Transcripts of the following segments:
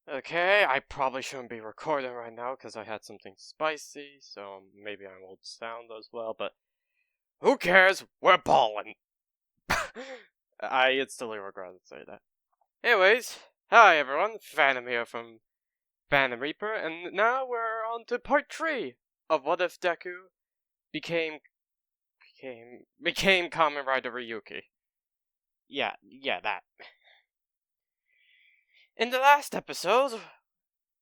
Okay, I probably shouldn't be recording right now because I had something spicy, so maybe I won't sound as well, but who cares? We're ballin'! I instantly regret to say that. Anyways, hi everyone, Phantom here from Phantom Reaper, and now we're on to part 3 of What If Deku became Kamen Rider Ryuki. Yeah, that. In the last episode,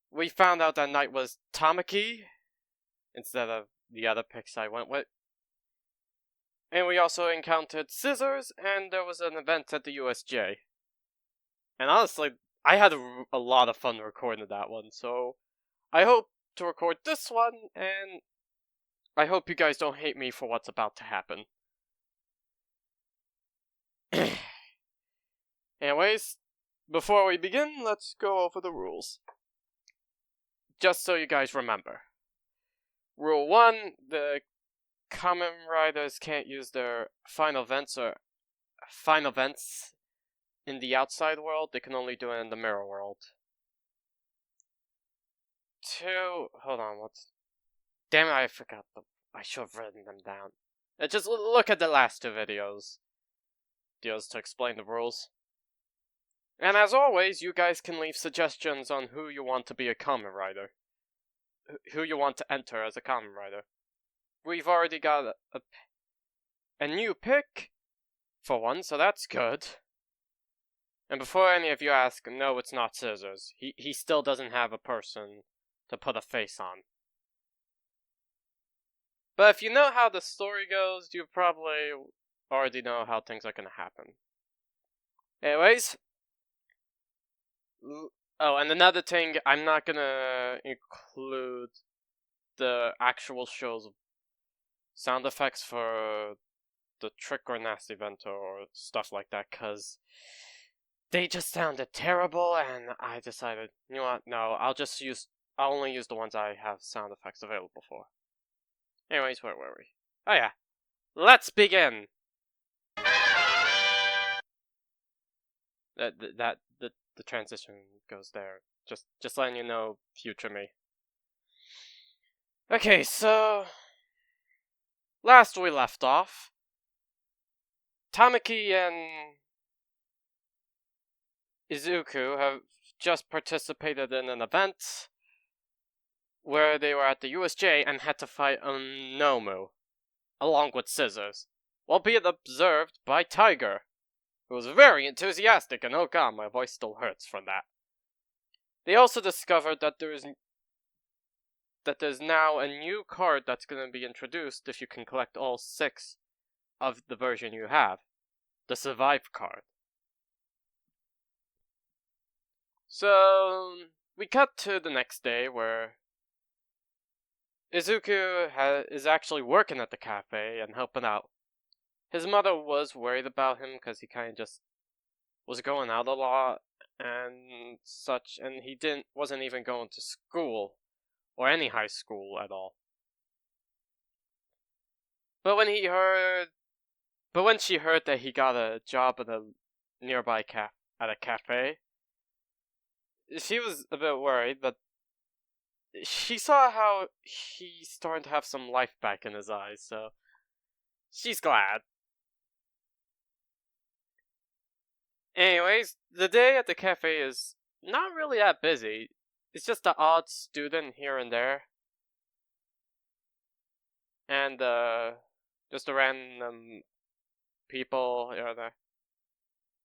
we found out that Knight was Tamaki instead of the other picks I went with. And we also encountered Scissors, and there was an event at the USJ. And honestly, I had a lot of fun recording that one, so I hope to record this one, and I hope you guys don't hate me for what's about to happen. Anyways, before we begin, let's go over the rules. Just so you guys remember. Rule 1, the Kamen Riders can't use their final events in the outside world, they can only do it in the mirror world. 2, hold on, damn it, I forgot I should have written them down. Just look at the last 2 videos to explain the rules. And as always, you guys can leave suggestions on who you want to be a Kamen Rider. Who you want to enter as a Kamen Rider. We've already got a new pick for one, so that's good. And before any of you ask, no, it's not Scissors. He still doesn't have a person to put a face on. But if you know how the story goes, you probably already know how things are gonna happen. Anyways. Oh, and another thing, I'm not gonna include the actual show's sound effects for the Trick or Nasty event or stuff like that, because they just sounded terrible, and I decided, you know what, no, I'll only use the ones I have sound effects available for. Anyways, where were we? Oh yeah, let's begin! The transition goes there. Just letting you know, future me. Okay, so last we left off, Tamaki and Izuku have just participated in an event where they were at the USJ and had to fight a Nomu, along with Scissors, while being observed by Tiger, who was very enthusiastic, and oh god, my voice still hurts from that. They also discovered that there's now a new card that's going to be introduced if you can collect all 6 of the version you have, the Survive card. So, we cut to the next day where Izuku is actually working at the cafe and helping out. His mother was worried about him because he kind of just was going out a lot and such, and he wasn't even going to school or any high school at all. But when she heard that he got a job at a nearby at a cafe, she was a bit worried, but she saw how he's starting to have some life back in his eyes, so she's glad. Anyways, the day at the cafe is not really that busy. It's just the odd student here and there. And just the random people here and there.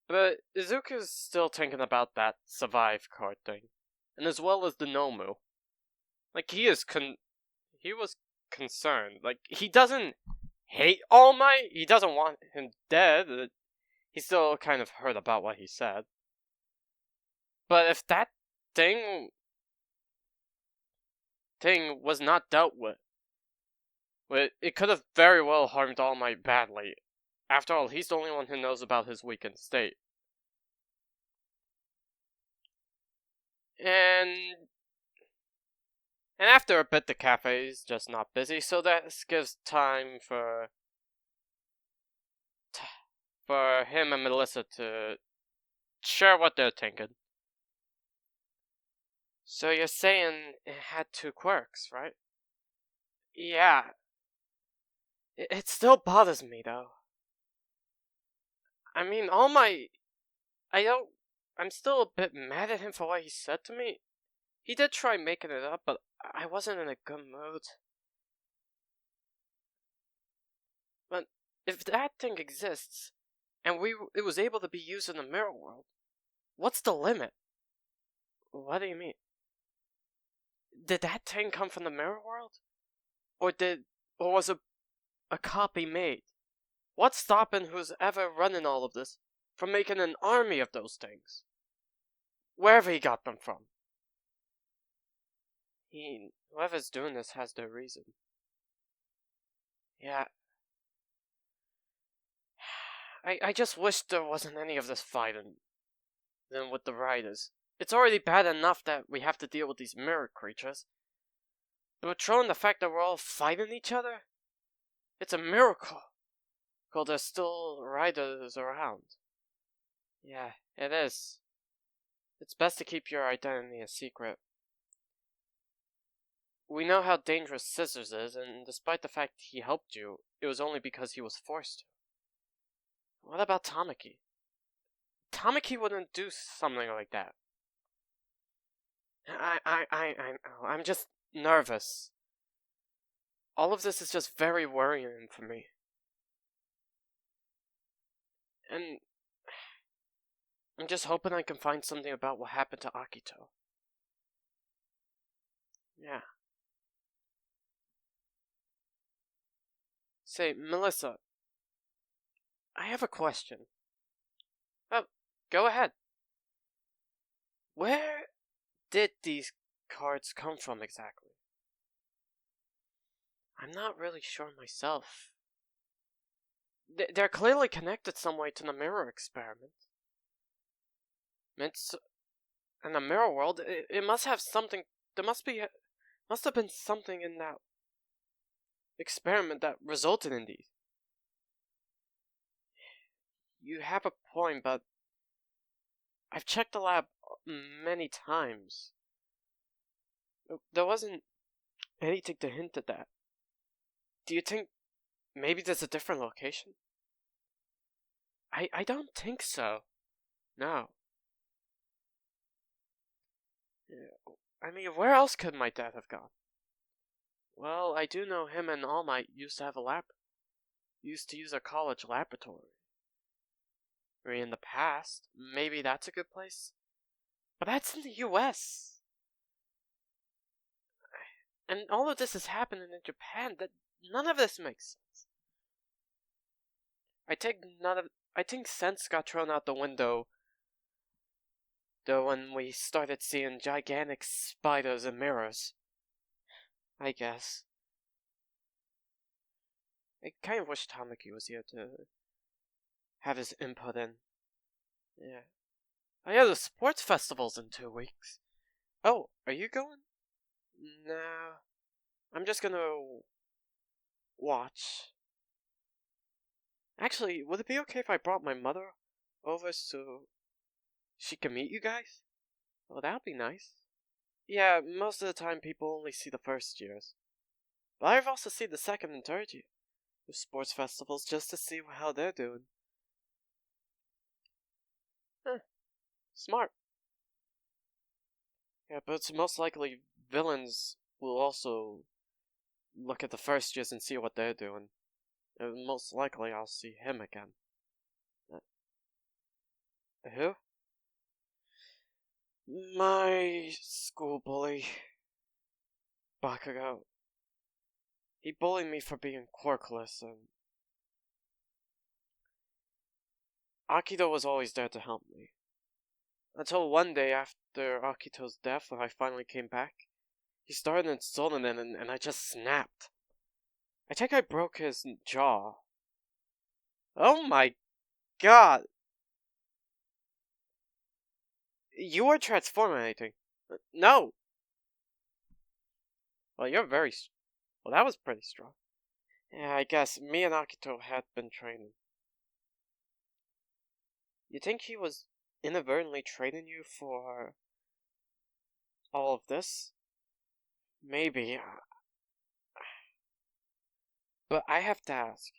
But Izuku's still thinking about that Survive card thing. And as well as the Nomu. Like, he was concerned. Like, he doesn't hate All Might. He doesn't want him dead. He's still kind of hurt about what he said. But if that thing was not dealt with, it could have very well harmed All Might badly. After all, he's the only one who knows about his weakened state. And after a bit, the cafe is just not busy, so that gives time for him and Melissa to share what they're thinking. So you're saying it had two quirks, right? Yeah. It still bothers me, though. I mean, I don't... I'm still a bit mad at him for what he said to me. He did try making it up, but I wasn't in a good mood. But if that thing exists, and it was able to be used in the mirror world, what's the limit? What do you mean? Did that thing come from the mirror world? Or was a copy made? What's stopping who's ever running all of this from making an army of those things? Wherever he got them from. Whoever's doing this has their reason. Yeah. I just wish there wasn't any of this fighting than with the riders. It's already bad enough that we have to deal with these mirror creatures. But throwing the fact that we're all fighting each other? It's a miracle. Well, there's still riders around. Yeah, it is. It's best to keep your identity a secret. We know how dangerous Scissors is, and despite the fact he helped you, it was only because he was forced to. What about Tamaki? Tamaki wouldn't do something like that. I'm just nervous. All of this is just very worrying for me. And I'm just hoping I can find something about what happened to Akito. Yeah. Say, Melissa, I have a question. Oh, go ahead. Where did these cards come from exactly? I'm not really sure myself. They're clearly connected some way to the mirror experiment. It's in the mirror world. It must have something. Must have been something in that experiment that resulted in these. You have a point, but I've checked the lab many times. There wasn't anything to hint at that. Do you think maybe there's a different location? I don't think so. No. I mean, where else could my dad have gone? Well, I do know him and All Might used to have a lab. Used to use a college laboratory. Or in the past, maybe that's a good place. But that's in the US. And all of this is happening in Japan. None of this makes sense. I think sense got thrown out the window though when we started seeing gigantic spiders and mirrors. I guess. I kind of wish Tamaki was here to have his input in. Yeah. Oh yeah, the sports festival's in 2 weeks. Oh, are you going? No. I'm just gonna watch. Actually, would it be okay if I brought my mother over so she can meet you guys? Well, that'd be nice. Yeah, most of the time people only see the first years. But I've also seen the second and third year with sports festivals just to see how they're doing. Huh. Smart. Yeah, but it's most likely villains will also look at the first years and see what they're doing. And most likely I'll see him again. Who? My school bully, Bakugo. He bullied me for being quirkless, and Akito was always there to help me. Until one day after Akito's death, when I finally came back, he started insulting him, and I just snapped. I think I broke his jaw. Oh my god! You weren't transforming anything. No! Well, you're very... Well, that was pretty strong. Yeah, I guess me and Akito had been training. You think he was inadvertently training you for all of this? Maybe. But I have to ask,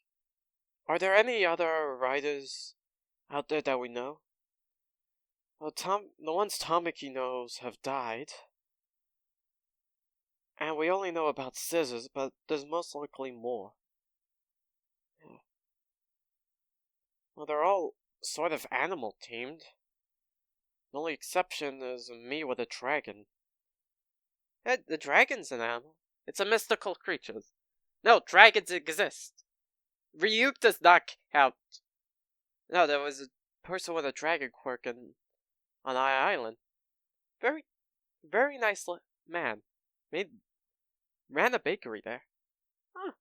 are there any other riders out there that we know? Well, the ones Tamaki knows have died. And we only know about Scissors, but there's most likely more. Well, they're all sort of animal themed. The only exception is me with a dragon. The dragon's an animal. It's a mystical creature. No, dragons exist. Ryuk does not count. No, there was a person with a dragon quirk on Island. Very, very nice man. Ran a bakery there. Huh.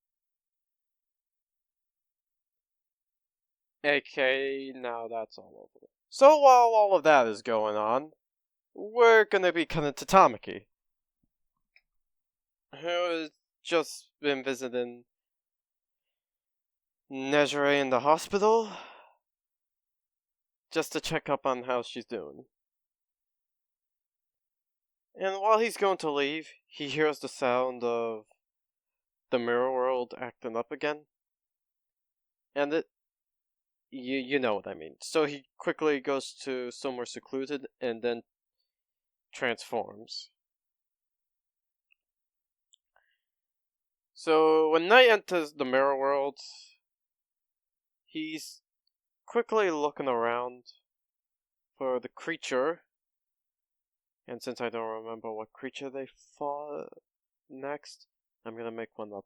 Okay, now that's all over. So while all of that is going on, we're gonna be cutting to Tamaki, who has just been visiting Nejire in the hospital, just to check up on how she's doing. And while he's going to leave, he hears the sound of the mirror world acting up again. And you know what I mean. So he quickly goes to somewhere secluded and then transforms. So when Knight enters the mirror world, he's quickly looking around for the creature. And since I don't remember what creature they fought next, I'm gonna make one up.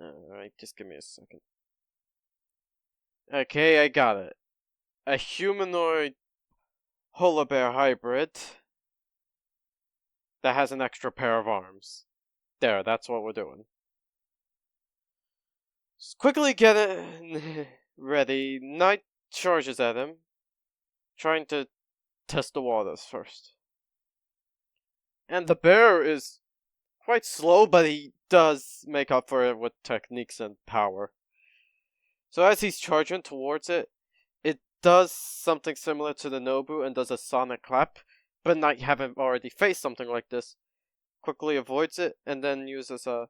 Alright, just give me a second. Okay, I got it. A humanoid polar bear hybrid that has an extra pair of arms. There, that's what we're doing. Just quickly get it ready. Knight charges at him, trying to test the waters first. And the bear is quite slow, but he does make up for it with techniques and power. So as he's charging towards it, it does something similar to the Nobu and does a sonic clap, but Knight, having already faced something like this, quickly avoids it and then uses a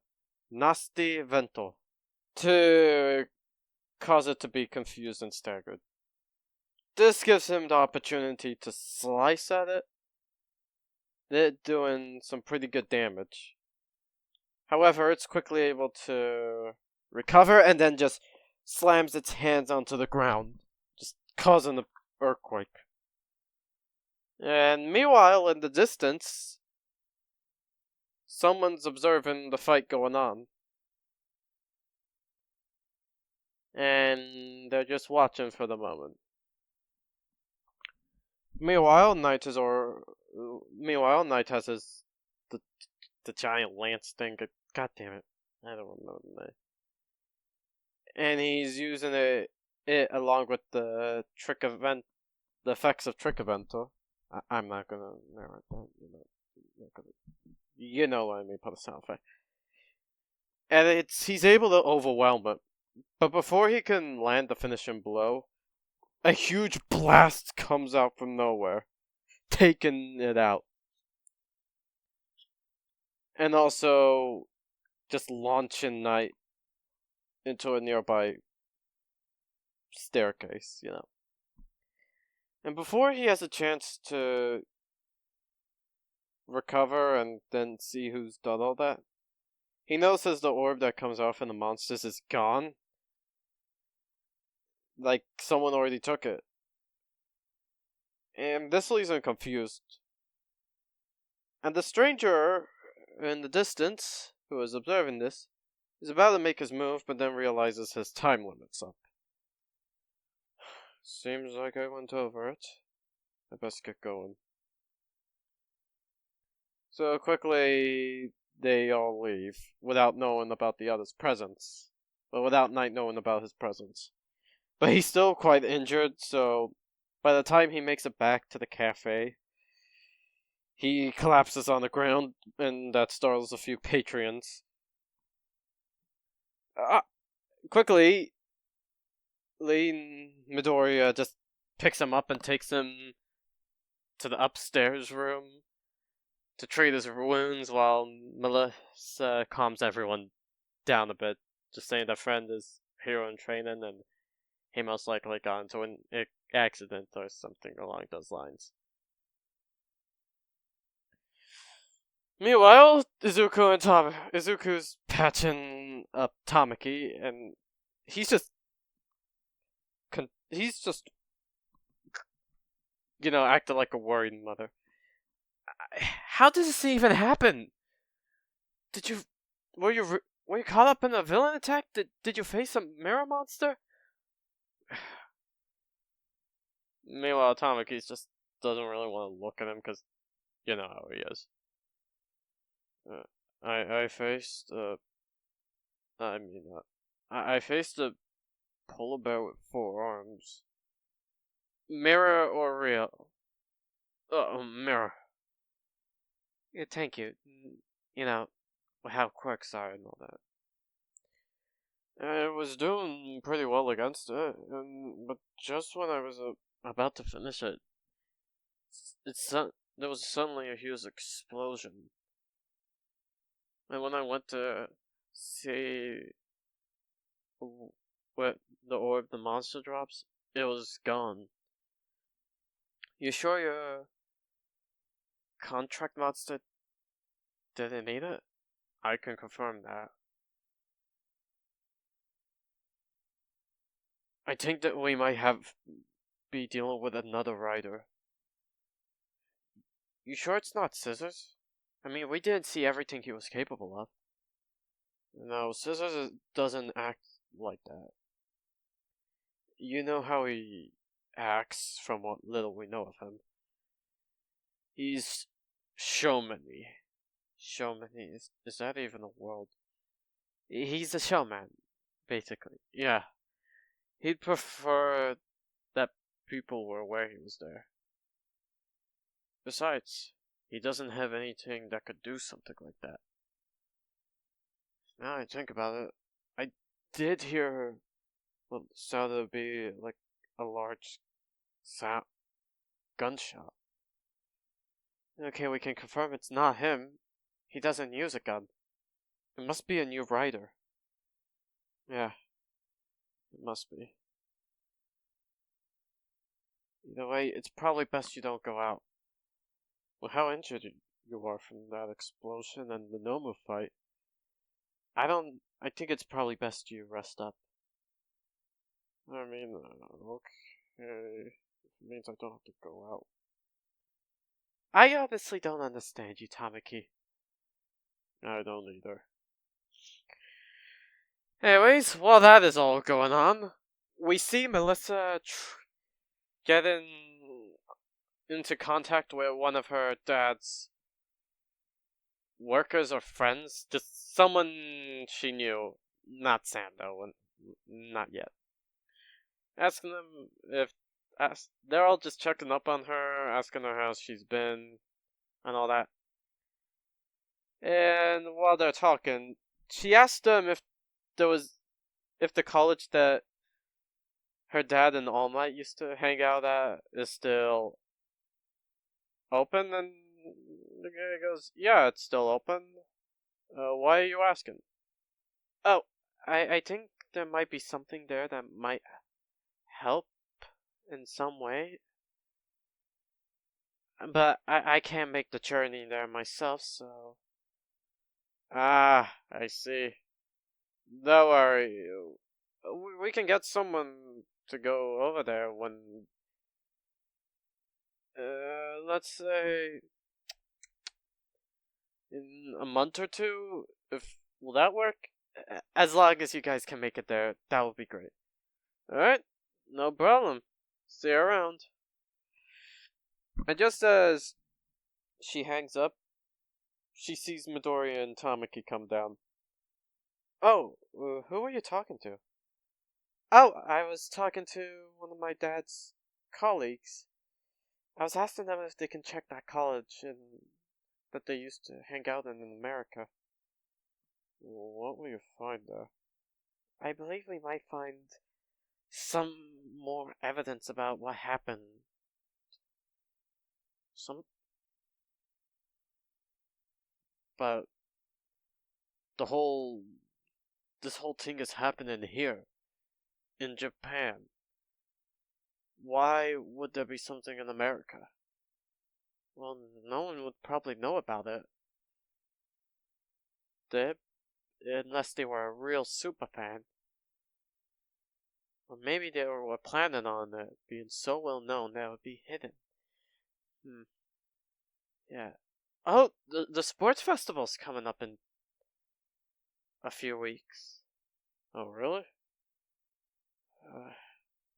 nasty vento to cause it to be confused and staggered. This gives him the opportunity to slice at it, doing some pretty good damage. However, it's quickly able to recover and then just slams its hands onto the ground, just causing an earthquake. And meanwhile, in the distance, someone's observing the fight going on. And they're just watching for the moment. Meanwhile, Knight has the giant lance thing. God damn it, I don't remember the name. And he's using it along with the effects of Trick Evento. I'm not gonna narrate that. You know what I mean. Put a sound effect. And he's able to overwhelm it, but before he can land the finishing blow, a huge blast comes out from nowhere, taking it out. And also just launching Knight into a nearby staircase, you know. And before he has a chance to recover and then see who's done all that, he notices the orb that comes out from the monsters is gone. Like someone already took it. And this leaves him confused. And the stranger in the distance, who is observing this, is about to make his move, but then realizes his time limit's up. Seems like I went over it. I best get going. So quickly, they all leave, without knowing about the other's presence. But without Knight knowing about his presence. But he's still quite injured, so by the time he makes it back to the cafe, he collapses on the ground, and that startles a few patrons. Quickly, Midoriya just picks him up and takes him to the upstairs room to treat his wounds while Melissa calms everyone down a bit, just saying that friend is hero in training and he most likely got into an accident or something along those lines. Meanwhile, Izuku's patching up Tamaki, and he's just, acting like a worried mother. How did this even happen? Were you caught up in a villain attack? Did you face a mirror monster? Meanwhile, Tamaki just doesn't really want to look at him because you know how he is. I faced I faced a polar bear with 4 arms. Mirror or real? Mirror. Yeah, thank you. You know, how quirks are and all that. I was doing pretty well against it, but just when I was about to finish it, there was suddenly a huge explosion. And when I went to see what the orb the monster drops, it was gone. You sure your contract monster didn't need it? I can confirm that. I think that we might be dealing with another rider. You sure it's not Scissors? I mean, we didn't see everything he was capable of. No, Scissors doesn't act like that. You know how he acts from what little we know of him. He's showman-y. Showman-y, is that even a word? He's a showman, basically. Yeah. He'd prefer that people were aware he was there. Besides, he doesn't have anything that could do something like that. Now I think about it, I did hear what sounded to be like a large gunshot. Okay, we can confirm it's not him. He doesn't use a gun. It must be a new rider. Yeah, it must be. Either way, it's probably best you don't go out. Well, how injured you are from that explosion and the Nomu fight, I think it's probably best you rest up. I mean, okay. It means I don't have to go out. I honestly don't understand you, Tamaki. I don't either. Anyways, while that is all going on, we see Melissa getting into contact with one of her dad's workers or friends, just someone she knew, not Sam though, not yet. Asking them they're all just checking up on her, asking her how she's been, and all that. And while they're talking, she asked them if the college that her dad and All Might used to hang out at is still open, and the guy goes, "Yeah, it's still open. Why are you asking?" Oh, I think there might be something there that might help in some way. But I can't make the journey there myself, so... Ah, I see. Don't worry. We can get someone to go over there when... let's say... in a month or two? Will that work? As long as you guys can make it there, that would be great. Alright, no problem. See you around. And just as she hangs up, she sees Midoriya and Tamaki come down. Oh, who are you talking to? Oh, I was talking to one of my dad's colleagues. I was asking them if they can check that college that they used to hang out in America. What will you find there? I believe we might find some more evidence about what happened. But this whole thing is happening here, in Japan. Why would there be something in America? Well, no one would probably know about it. Unless they were a real super fan. Or maybe they were planning on it being so well known that it would be hidden. Yeah. Oh, the sports festival's coming up in a few weeks. Oh, really?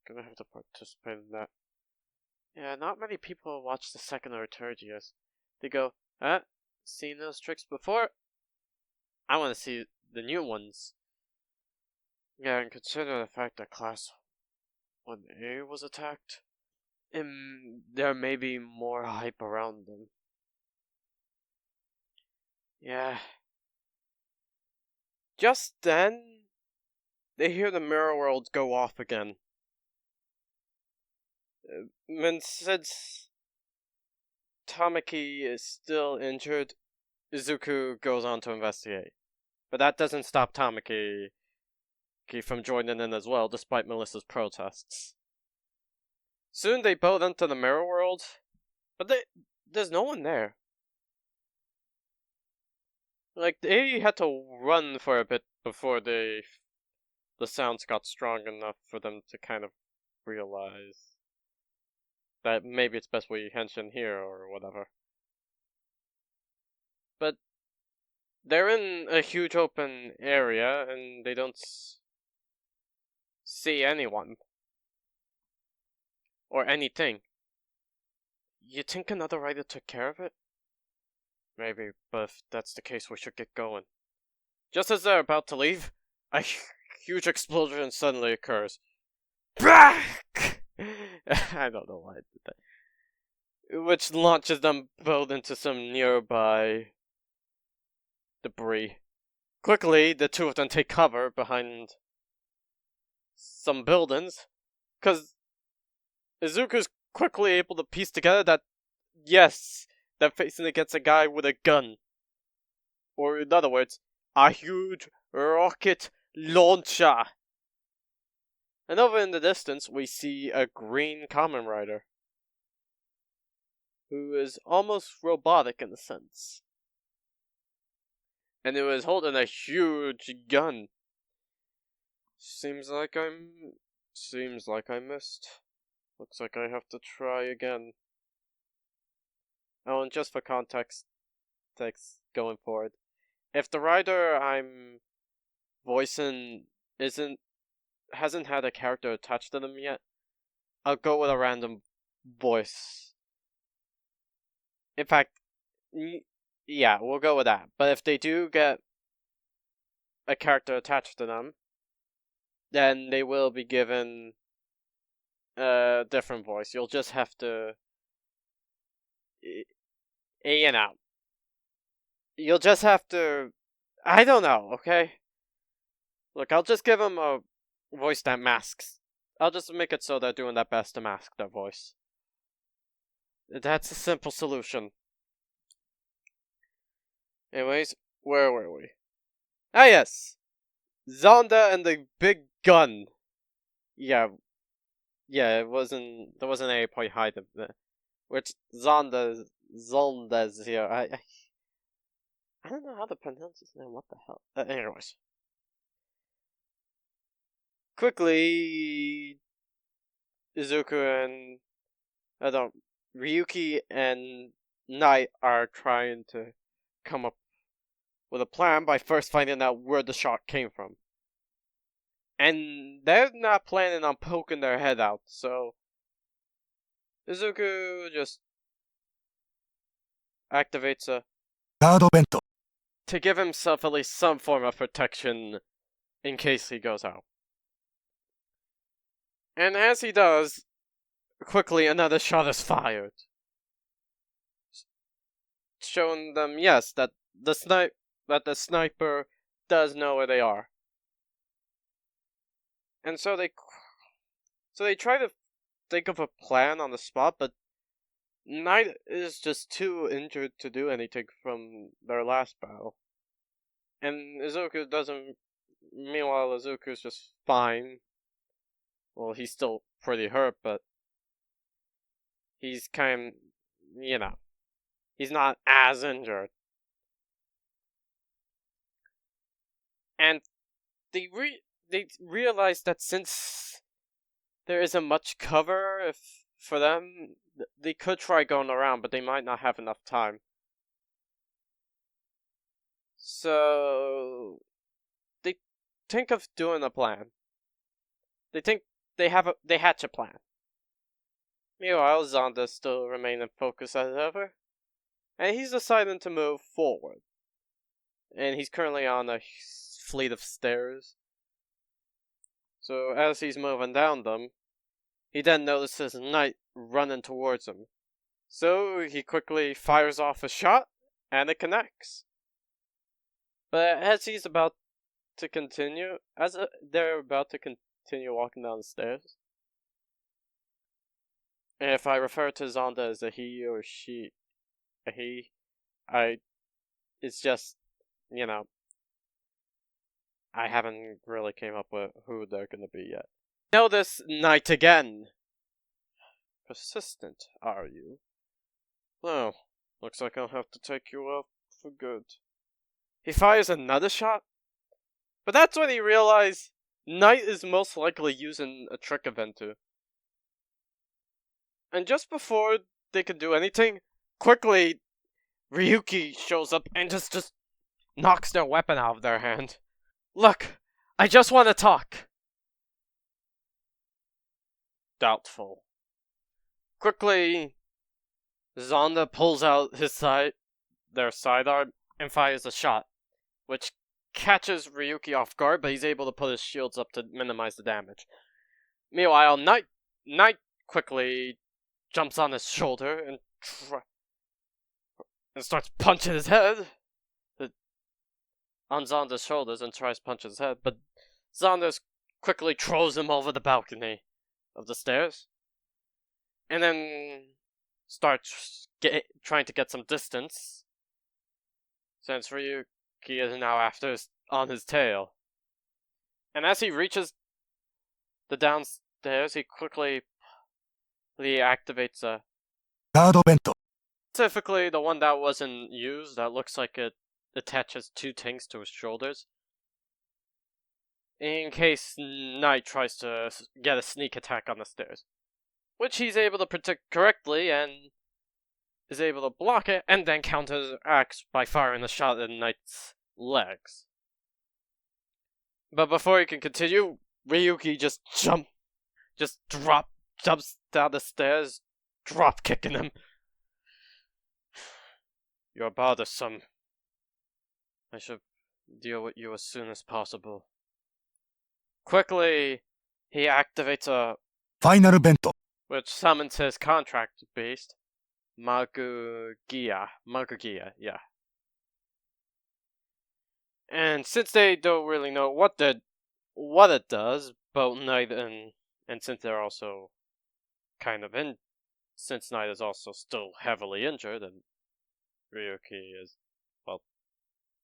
Gonna have to participate in that. Yeah, not many people watch the second or third years. They go, seen those tricks before? I want to see the new ones. Yeah, and consider the fact that Class 1A was attacked, there may be more hype around them. Yeah. Just then, they hear the mirror world go off again. And since Tamaki is still injured, Izuku goes on to investigate. But that doesn't stop Tamaki from joining in as well, despite Melissa's protests. Soon they both enter the mirror world, but there's no one there. Like, they had to run for a bit before the sounds got strong enough for them to kind of realize that maybe it's best we henshin here or whatever. But they're in a huge open area and they don't see anyone or anything. You think another rider took care of it? Maybe, but if that's the case, we should get going. Just as they're about to leave, a huge explosion suddenly occurs. I don't know why I did that. Which launches them both into some nearby debris. Quickly, the two of them take cover behind some buildings, because Izuku's quickly able to piece together that, yes, they're facing against a guy with a gun. Or in other words, a huge rocket launcher. And over in the distance, we see a green Kamen Rider, who is almost robotic in a sense. And who is holding a huge gun. Seems like I missed. Looks like I have to try again. Oh, and just for context going forward, if the rider I'm voicing hasn't had a character attached to them yet, I'll go with a random voice. In fact, yeah, we'll go with that. But if they do get a character attached to them, then they will be given a different voice. You'll just have to in out. You'll just have to, I don't know, okay? Look, I'll just give them a voice that masks. I'll just make it so they're doing their best to mask their voice. That's a simple solution. Anyways, where were we? Ah, yes! Zonda and the big gun. Yeah, there wasn't any point hiding there. Which Zonda's here. I don't know how to pronounce his name. What the hell? Anyways, quickly, Izuku and Ryuki and Knight are trying to come up with a plan by first finding out where the shot came from. And they're not planning on poking their head out, so Izuku just activates a guard vent to give himself at least some form of protection in case he goes out. And as he does, quickly another shot is fired, showing them, yes, that the sniper does know where they are. And so they try to think of a plan on the spot, but Knight is just too injured to do anything from their last battle. And Izuku doesn't. Meanwhile, Izuku's just fine. Well, he's still pretty hurt, but he's he's not as injured. And they realize that since there isn't much cover for them, they could try going around, but they might not have enough time. So they think of doing a plan. They hatch a plan. Meanwhile, Zonda still remains in focus as ever, and he's deciding to move forward. And he's currently on a fleet of stairs. So as he's moving down them, he then notices Knight running towards him. So he quickly fires off a shot, and it connects. But as they're about to continue walking down the stairs, and if I refer to Zonda as a he or she, it's just, I haven't really came up with who they're gonna be yet. Notice Knight again. Persistent, are you? Well, looks like I'll have to take you out for good. He fires another shot, but that's when he realizes Knight is most likely using a trick of Ventu. And just before they can do anything, quickly, Ryuki shows up and just knocks their weapon out of their hand. Look, I just want to talk. Doubtful. Quickly, Zonda pulls out their sidearm, and fires a shot, which catches Ryuki off guard, but he's able to put his shields up to minimize the damage. Meanwhile, Knight quickly jumps on his shoulder and starts punching his head on Zonda's shoulders and tries to punch his head, but Zonda quickly throws him over the balcony of the stairs, and then starts trying to get some distance, since Ryuki is now on his tail. And as he reaches the downstairs, he quickly activates a Guard bento. Specifically, the one that wasn't used, that looks like it attaches two things to his shoulders, in case Knight tries to get a sneak attack on the stairs, which he's able to predict correctly and is able to block it, and then counteracts by firing a shot at Knight's legs. But before he can continue, Ryuki jumps down the stairs, drop kicking him. You're bothersome. I should deal with you as soon as possible. Quickly, he activates a Final bento. which summons his contract beast, Magugia, yeah. And since they don't really know what it does, both Knight and since they're also since Knight is also still heavily injured, and Ryuki is, well,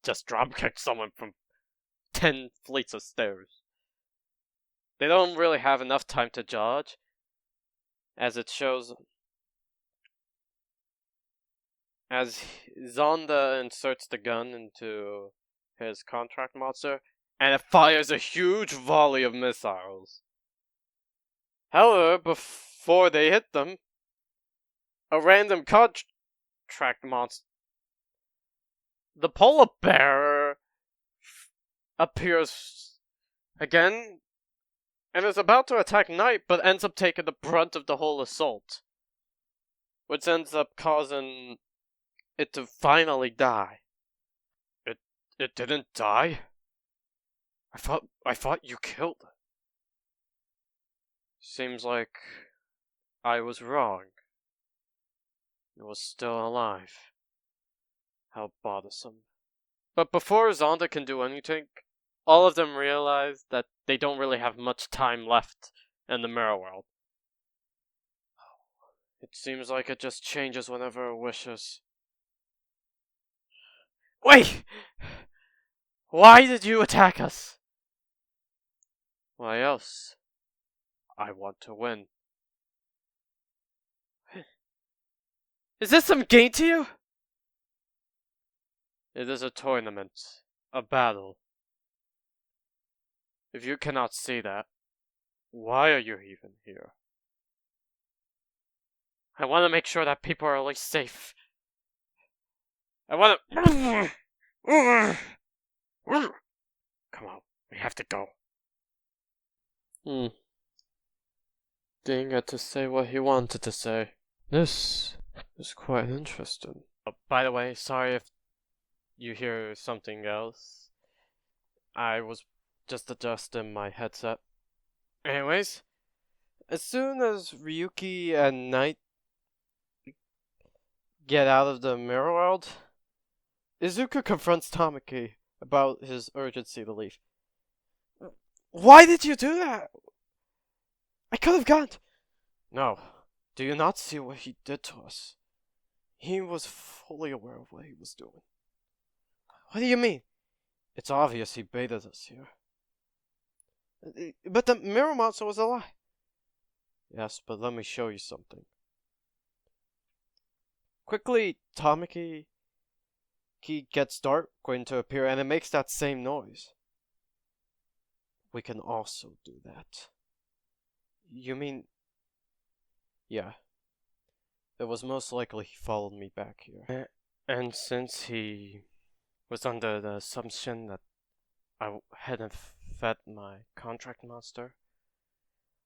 just drop-kicked someone from 10 fleets of stairs. They don't really have enough time to dodge, as it shows as Zonda inserts the gun into his contract monster, and it fires a huge volley of missiles. However, before they hit them, a random contract monster, the polar bear, appears again and is about to attack Knight, but ends up taking the brunt of the whole assault, which ends up causing it to finally die. It didn't die? I thought you killed it. Seems like I was wrong. It was still alive. How bothersome. But before Zonda can do anything, all of them realize that they don't really have much time left in the mirror world. It seems like it just changes whenever it wishes. Wait! Why did you attack us? Why else? I want to win. Is this some game to you? It is a tournament. A battle. If you cannot see that, why are you even here? I want to make sure that people are at least safe. I want to... Come on, we have to go. Didn't get to say what he wanted to say. This is quite interesting. Oh, by the way, sorry if you hear something else. I was just adjusting my headset. Anyways, as soon as Ryuki and Knight get out of the mirror world, Izuku confronts Tamaki about his urgency to leave. Why did you do that? I could have gone. No. Do you not see what he did to us? He was fully aware of what he was doing. What do you mean? It's obvious he baited us here. But the mirror monster was a lie. Yes, but let me show you something. Quickly, Tamaki gets dark going to appear, and it makes that same noise. We can also do that. You mean... Yeah. It was most likely he followed me back here. And since he was under the assumption that I hadn't fed my contract monster,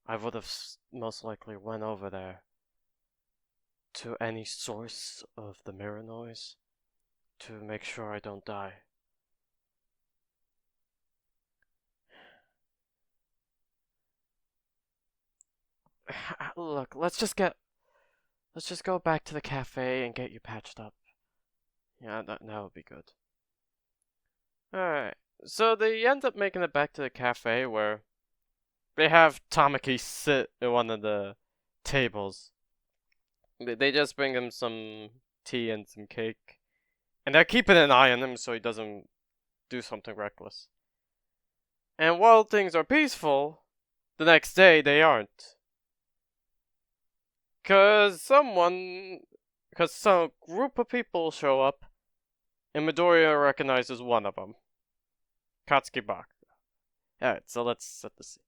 I would have most likely went over there to any source of the mirror noise to make sure I don't die. Look, let's just go back to the cafe and get you patched up. Yeah, that would be good. Alright, so they end up making it back to the cafe where they have Tamaki sit at one of the tables. They just bring him some tea and some cake. And they're keeping an eye on him so he doesn't do something reckless. And while things are peaceful, the next day they aren't. Cause some group of people show up, and Midoriya recognizes one of them. Katsuki Bakugo. Alright, so let's set the scene.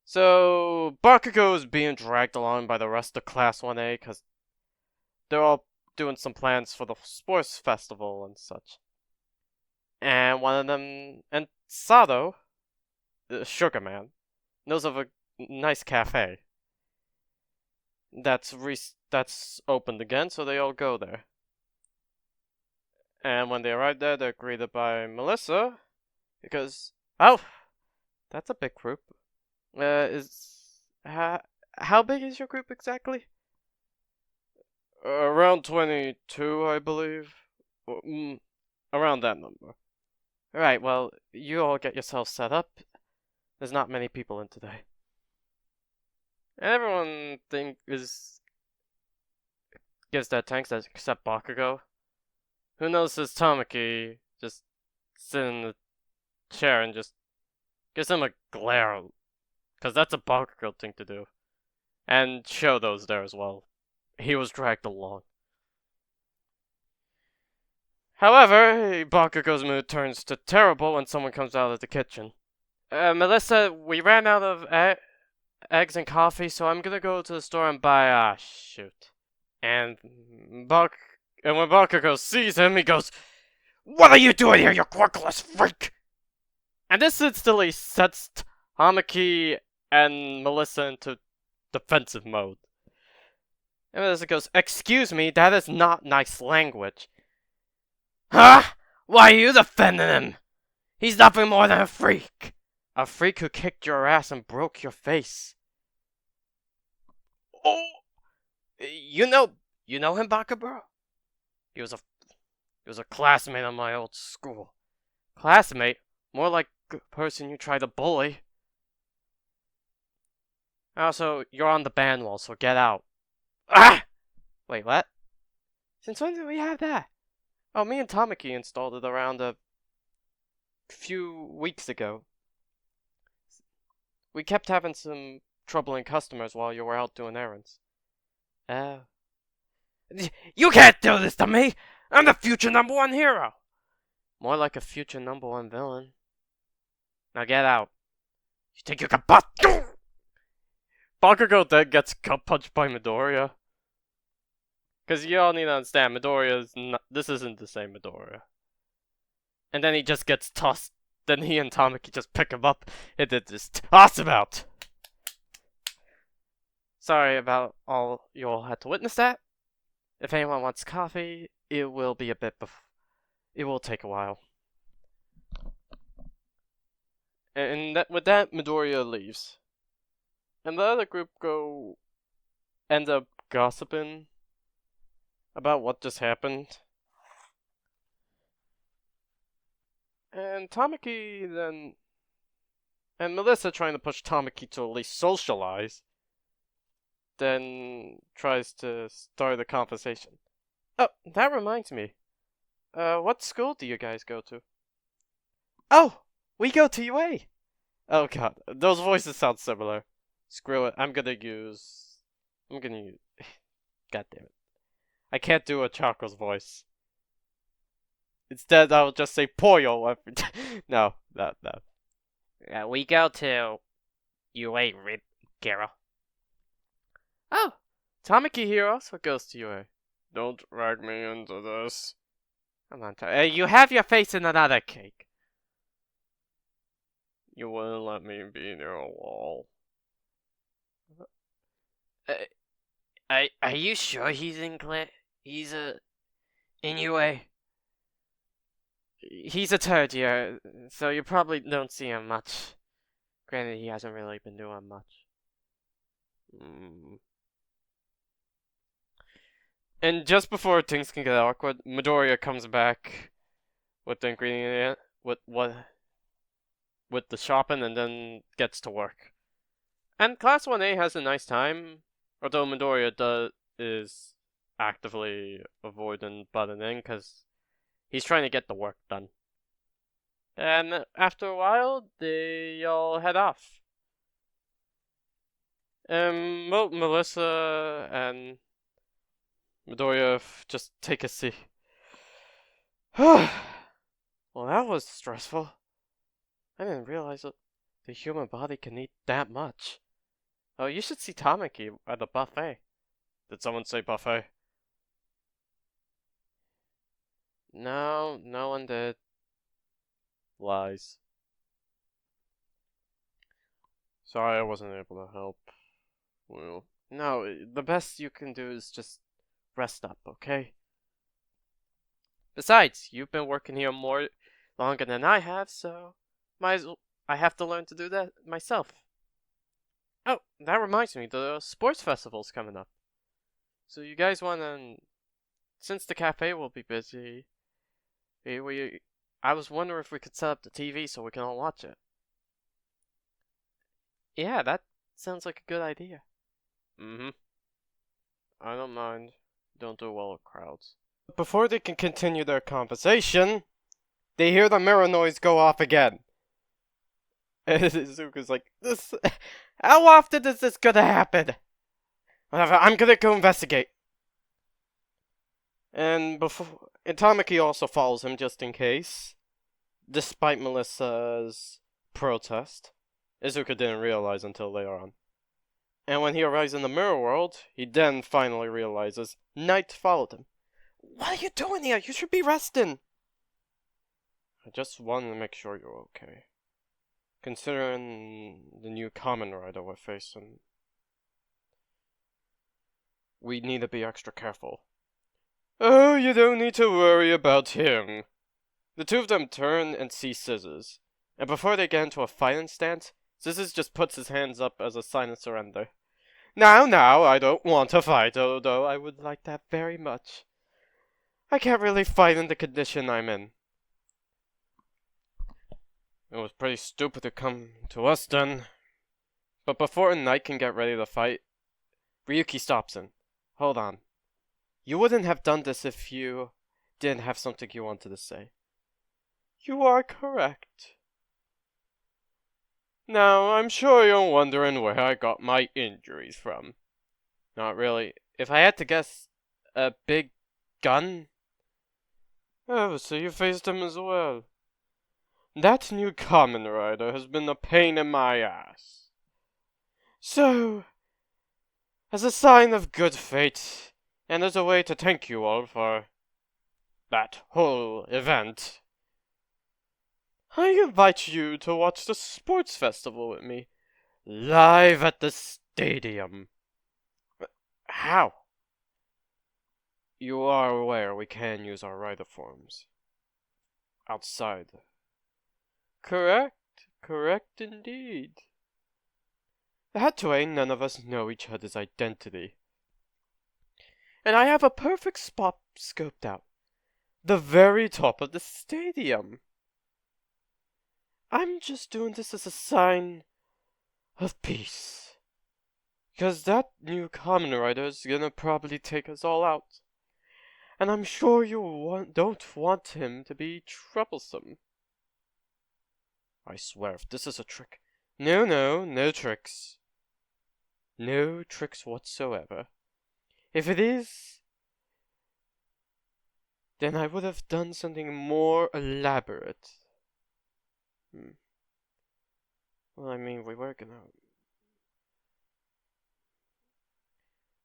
So, Bakugo is being dragged along by the rest of Class 1A, cause they're all doing some plans for the sports festival and such. And one of them, and Sato, the Sugar Man, knows of a nice cafe that's opened again, so they all go there. And when they arrive there, they're greeted by Melissa, because, oh, that's a big group. How big is your group exactly? Around 22, I believe. Around that number. Alright, well, you all get yourselves set up. There's not many people in today. And everyone gives their thanks except Bakugo, who notices Tamaki just sitting in the chair and just gives him a glare, because that's a Bakugo thing to do. And Shoto's there as well. He was dragged along. However, Bakugo's mood turns to terrible when someone comes out of the kitchen. Melissa, we ran out of eggs and coffee, so I'm gonna go to the store and buy, shoot. And when Bakugo sees him, he goes, "What are you doing here, you quirkless freak?" And this instantly sets Tamaki and Melissa into defensive mode. And Melissa goes, "Excuse me, that is not nice language." Huh? Why are you defending him? He's nothing more than a freak. A freak who kicked your ass and broke your face. Oh! You know him, Bakugo? He was a classmate of my old school. Classmate? More like a person you tried to bully. Also, you're on the ban wall, so get out. Ah! Wait, what? Since when did we have that? Oh, me and Tamaki installed it around a few weeks ago. We kept having some troubling customers while you were out doing errands. Oh. You can't do this to me! I'm the future #1 hero! More like a future #1 villain. Now get out. You think you can bust? Bakugo then gets gut punched by Midoriya. Because you all need to understand, Midoriya is not. This isn't the same Midoriya. And then he just gets tossed. Then he and Tamaki just pick him up and then just toss him out. Sorry about all you all had to witness that. If anyone wants coffee, it will be a bit it will take a while. And with that, Midoriya leaves. And the other group end up gossiping about what just happened. And Tamaki then... And Melissa, trying to push Tamaki to at least socialize, then tries to start a conversation. Oh, that reminds me. What school do you guys go to? Oh, we go to UA! Oh god, those voices sound similar. Screw it, I'm gonna use... God damn it. I can't do a Chaco's voice. Instead, I'll just say Poyo. No. Yeah, we go to UA, Garo. Oh, Tamaki here also goes to UA. Don't drag me into this. Come on, you have your face in another cake. You wouldn't let me be near a wall. Are you sure he's in in UA? He's a third year, so you probably don't see him much. Granted, he hasn't really been doing much. And just before things can get awkward, Midoriya comes back with the ingredient, with the shopping, and then gets to work. And Class 1A has a nice time, although Midoriya is actively avoiding butting in because he's trying to get the work done. And after a while, they all head off. Melissa and Midoriya just take a seat. Well, that was stressful. I didn't realize that the human body can eat that much. Oh, you should see Tamaki at the buffet. Did someone say buffet? No, no one did. Lies. Sorry I wasn't able to help. Well, no, the best you can do is just rest up, okay? Besides, you've been working here longer than I have, so I have to learn to do that myself. Oh, that reminds me, the sports festival's coming up. So you guys wanna... Since the cafe will be busy, I was wondering if we could set up the TV so we can all watch it. Yeah, that sounds like a good idea. Mm-hmm. I don't mind. Don't do well with crowds. Before they can continue their conversation, they hear the mirror noise go off again. And Izuku's like, how often is this gonna happen? Whatever, I'm gonna go investigate. And Tamaki also follows him just in case. Despite Melissa's protest, Izuku didn't realize until later on. And when he arrives in the mirror world, he then finally realizes Night followed him. What are you doing here? You should be resting. I just wanted to make sure you're okay. Considering the new Kamen Rider we're facing, we need to be extra careful. Oh, you don't need to worry about him. The two of them turn and see Scissors, and before they get into a fighting stance, Scissors just puts his hands up as a sign of surrender. Now, I don't want to fight, although I would like that very much. I can't really fight in the condition I'm in. It was pretty stupid to come to us then. But before Knight can get ready to fight, Ryuki stops him. hold on. You wouldn't have done this if you didn't have something you wanted to say. You are correct. Now, I'm sure you're wondering where I got my injuries from. Not really. If I had to guess, a big gun? Oh, so you faced him as well. That new Kamen Rider has been a pain in my ass. So, as a sign of good fate, and as a way to thank you all for that whole event, I invite you to watch the sports festival with me, live at the stadium. How? You are aware we can use our rider forms outside. Correct indeed. That way none of us know each other's identity. And I have a perfect spot scoped out. The very top of the stadium. I'm just doing this as a sign of peace. Because that new Kamen Rider is gonna probably take us all out. And I'm sure you don't want him to be troublesome. I swear, if this is a trick... No tricks. No tricks whatsoever. If it is, then I would have done something more elaborate. Well, I mean, we were gonna...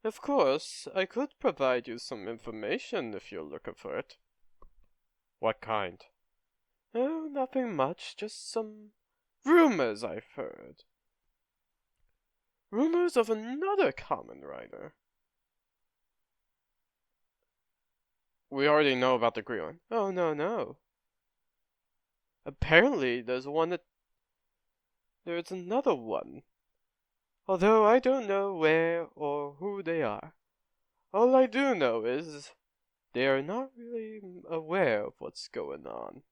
Of course, I could provide you some information if you're looking for it. What kind? Oh, nothing much, just some rumors I've heard. Rumors of another Kamen Rider. We already know about the green one. Oh, no. Apparently, there's another one. Although I don't know where or who they are. All I do know is they are not really aware of what's going on.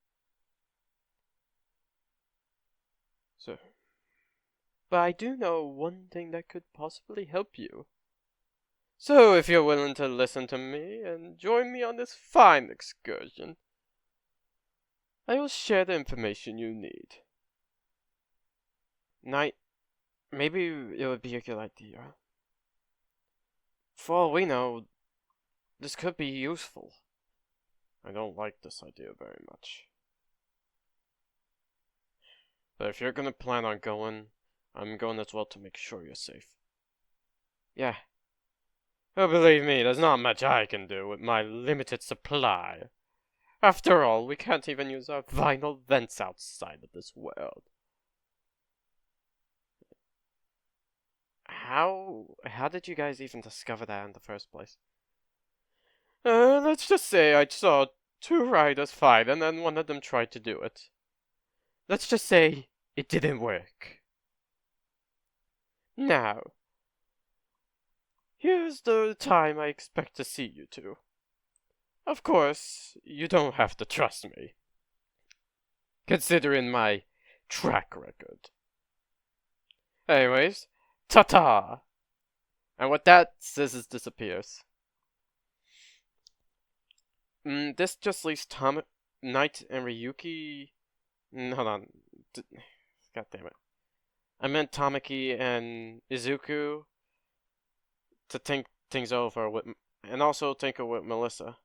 So, but I do know one thing that could possibly help you. So if you're willing to listen to me and join me on this fine excursion, I will share the information you need. Night, maybe it would be a good idea. For all we know, this could be useful. I don't like this idea very much. But if you're gonna plan on going, I'm going as well to make sure you're safe. Yeah. Oh, believe me, there's not much I can do with my limited supply. After all, we can't even use our vinyl vents outside of this world. How did you guys even discover that in the first place? Let's just say I saw two riders fight and then one of them tried to do it. Let's just say it didn't work. Now, here's the time I expect to see you two. Of course, you don't have to trust me, considering my track record. Anyways, ta-ta! And with that, Scissors disappears. This just leaves Knight and Ryuki... hold on. God damn it. I meant Tamaki and Izuku to think things over with... and also tinker with Melissa.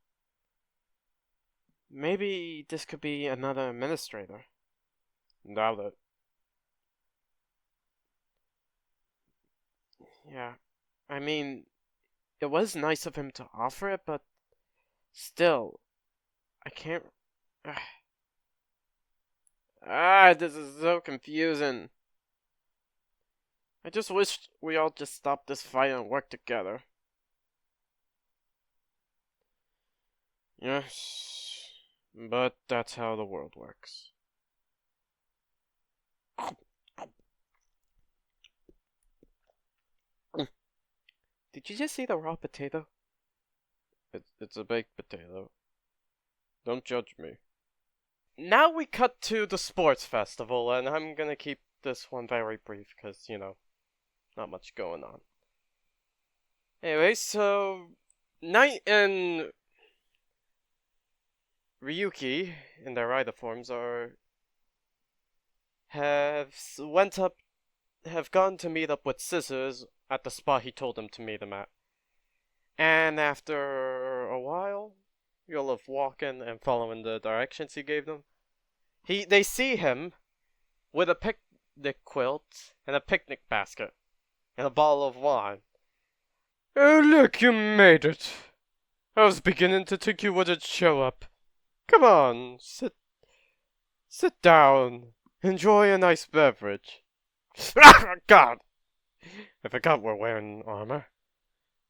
Maybe this could be another administrator. Doubt it. Yeah. I mean, it was nice of him to offer it, but still, I can't... this is so confusing. I just wish we all just stopped this fight and worked together. Yes, but that's how the world works. Did you just see the raw potato? It's a baked potato. Don't judge me. Now we cut to the sports festival, and I'm gonna keep this one very brief, because, you know, not much going on. Anyway, so Knight and Ryuki in their rider forms have gone to meet up with Scissors at the spot he told them to meet him at. And after a while, you'll have walking and following the directions he gave them. They see him with a picnic quilt and a picnic basket and a bottle of wine. Oh look, you made it! I was beginning to think you wouldn't show up. Come on, sit down. Enjoy a nice beverage. Ah, God! I forgot we're wearing armor.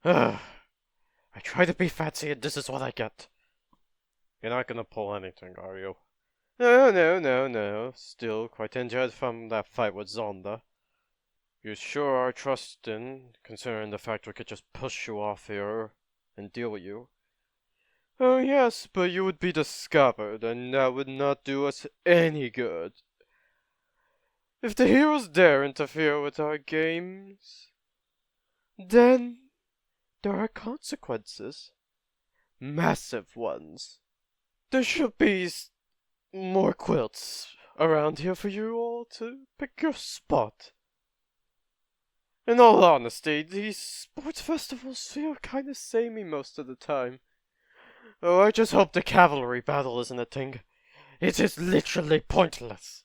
I try to be fancy and this is what I get. You're not gonna pull anything, are you? No. Still quite injured from that fight with Zonda. You sure are trusting, considering the fact we could just push you off here and deal with you. Oh yes, but you would be discovered, and that would not do us any good. If the heroes dare interfere with our games, then there are consequences. Massive ones. There should be more quilts around here for you all to pick your spot. In all honesty, these sports festivals feel kinda samey most of the time. Oh, I just hope the cavalry battle isn't a thing. It is literally pointless.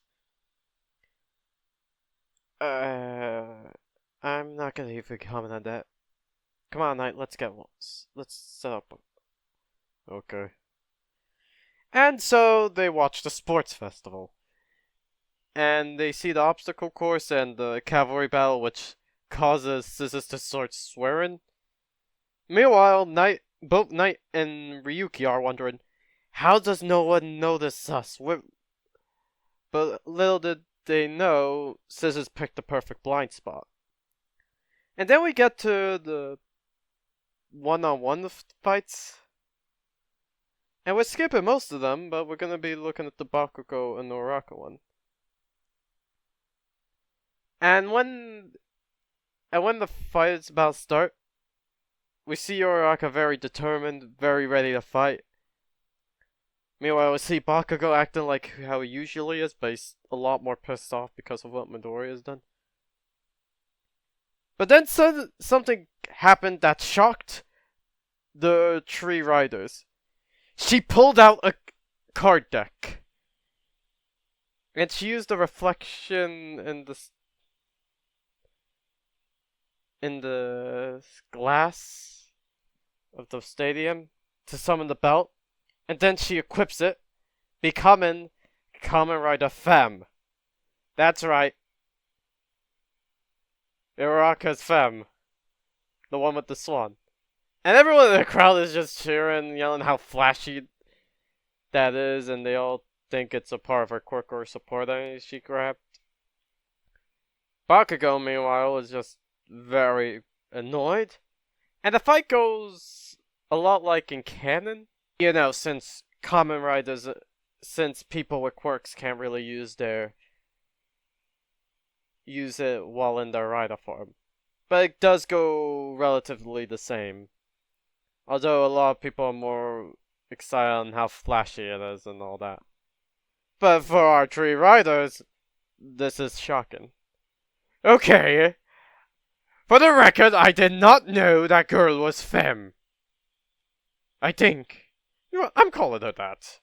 I'm not gonna even comment on that. Come on, Knight, let's set up. Okay. And so they watch the sports festival. And they see the obstacle course and the cavalry battle, which causes Scissors to start swearing. Meanwhile, both Knight and Ryuki are wondering, how does no one notice us? But little did they know, Scissors picked the perfect blind spot. And then we get to the one-on-one fights. And we're skipping most of them, but we're gonna be looking at the Bakugo and Uraka one. And when the fight is about to start, we see Uraka very determined, very ready to fight. Meanwhile, we see Bakugo acting like how he usually is, but he's a lot more pissed off because of what Midori has done. But then something happened that shocked the three riders. She pulled out a card deck. And she used the reflection in the glass of the stadium to summon the belt. And then she equips it, becoming Kamen Rider Femme. That's right. Uraka's Femme. The one with the swan. And everyone in the crowd is just cheering, yelling how flashy that is, and they all think it's a part of her quirk or support that she grabbed. Bakugo, meanwhile, is just very annoyed. And the fight goes a lot like in canon. You know, since Kamen Riders, since people with quirks can't really use it while in their rider form. But it does go relatively the same. Although a lot of people are more excited on how flashy it is and all that. But for our three riders, this is shocking. Okay. For the record, I did not know that girl was Femme. I think. You know, I'm calling her that.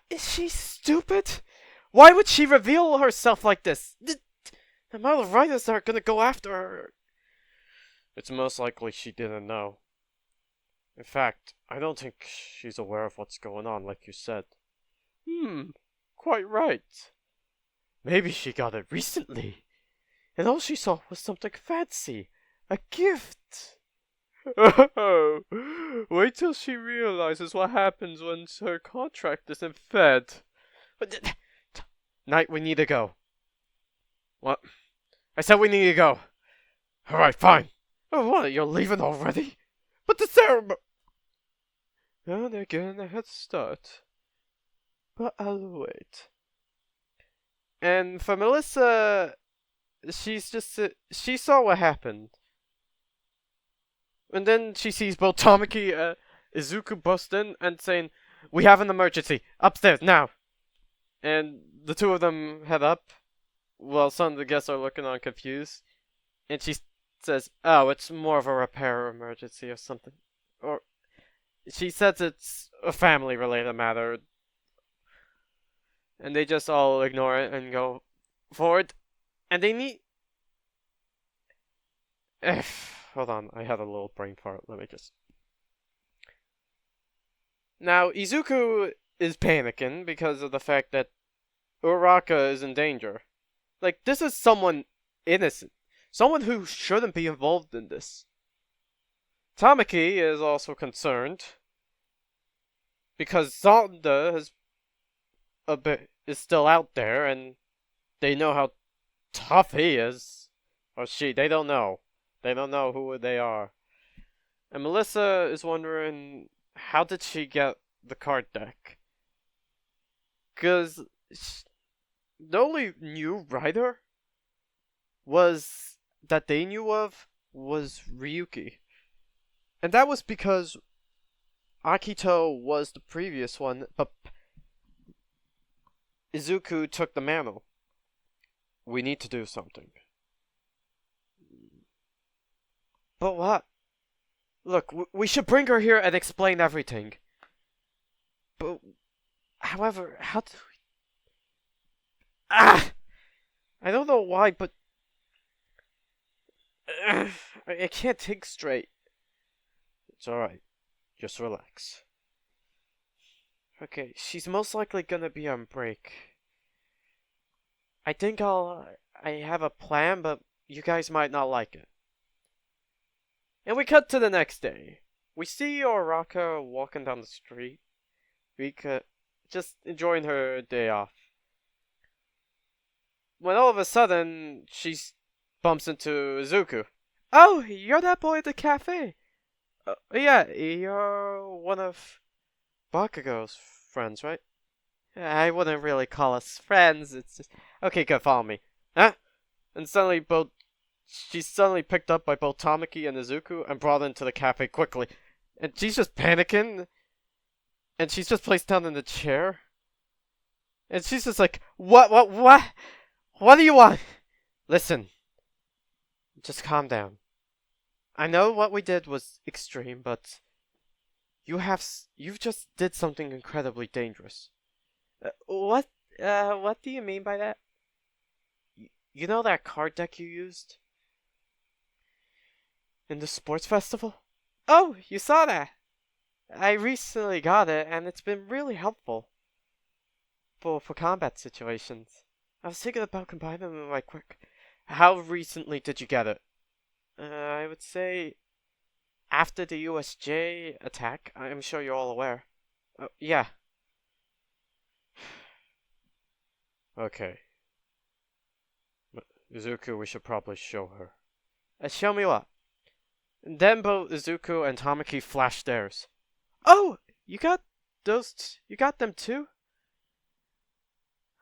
Is she stupid? Why would she reveal herself like this? The amount of riders that are gonna go after her. It's most likely she didn't know. In fact, I don't think she's aware of what's going on, like you said. Quite right. Maybe she got it recently, and all she saw was something fancy. A gift. Oh, wait till she realizes what happens when her contract isn't fed. Knight, we need to go. What? I said we need to go. Alright, fine. Oh, what, you're leaving already? But the ceremony... Oh, they're getting a head start. But I'll wait. And for Melissa, she saw what happened. And then she sees both Tamaki and Izuku bust in and saying, "We have an emergency. Upstairs, now." And the two of them head up, while some of the guests are looking on confused. And she says, "Oh, it's more of a repair emergency or something." Or she says it's a family-related matter. And they just all ignore it and go forward. And they meet... Hold on, I had a little brain fart. Let me just... Now, Izuku is panicking because of the fact that Uraka is in danger. Like, this is someone innocent. Someone who shouldn't be involved in this. Tamaki is also concerned because Zonda is still out there and they know how tough he is. Or she, they don't know. They don't know who they are. And Melissa is wondering, how did she get the card deck? Because the only new rider that they knew of was Ryuki. And that was because Akito was the previous one, but Izuku took the mantle. We need to do something. But what? Look, we should bring her here and explain everything. But, however, how do we... I don't know why, but... I can't think straight. It's alright. Just relax. Okay, she's most likely gonna be on break. I think I have a plan, but you guys might not like it. And we cut to the next day. We see Oraka walking down the street. Rika just enjoying her day off. When all of a sudden, she bumps into Izuku. "Oh, you're that boy at the cafe. Yeah, you're one of Bakugo's friends, right?" "I wouldn't really call us friends, it's just... Okay, good, follow me." "Huh?" And she's suddenly picked up by both Tamaki and Izuku and brought into the cafe quickly. And she's just panicking. And she's just placed down in the chair. And she's just like, What do you want?" "Listen. Just calm down. I know what we did was extreme, but you've just did something incredibly dangerous." What do you mean by that?" You know that card deck you used in the sports festival?" "Oh, you saw that? I recently got it, and it's been really helpful for combat situations. I was thinking about combining them right quick." "How recently did you get it?" I would say after the USJ attack. I'm sure you're all aware." Yeah." "Okay. Izuku, we should probably show her." Show me what?" And then both Izuku and Tamaki flash theirs. "Oh, you got them too?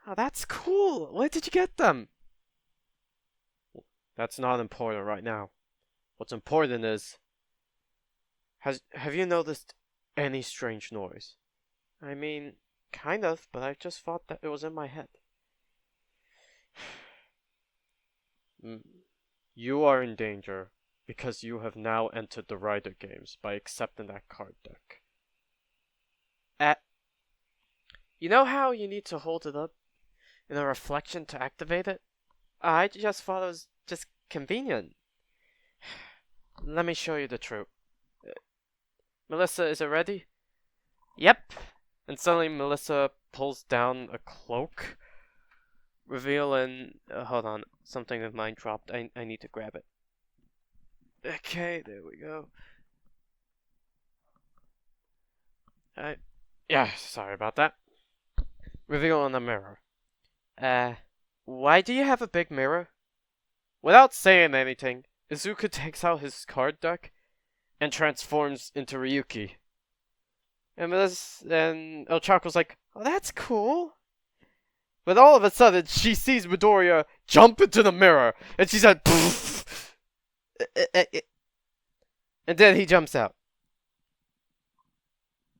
Oh, that's cool. Where did you get them?" "That's not important right now. What's important is, have you noticed any strange noise?" "I mean, kind of, but I just thought that it was in my head." "You are in danger because you have now entered the Rider games by accepting that card deck." You know how you need to hold it up in a reflection to activate it? I just thought it was just convenient." "Let me show you the truth. Melissa, is it ready?" "Yep." And suddenly Melissa pulls down a cloak, revealing... hold on, something of mine dropped. I need to grab it. Okay, there we go. Yeah, sorry about that. Revealing a mirror. Why do you have a big mirror?" Without saying anything, Izuku takes out his card deck and transforms into Ryuki. And Ochako's like, "Oh, that's cool." But all of a sudden, she sees Midoriya jump into the mirror, and she said, "Pfft." And then he jumps out.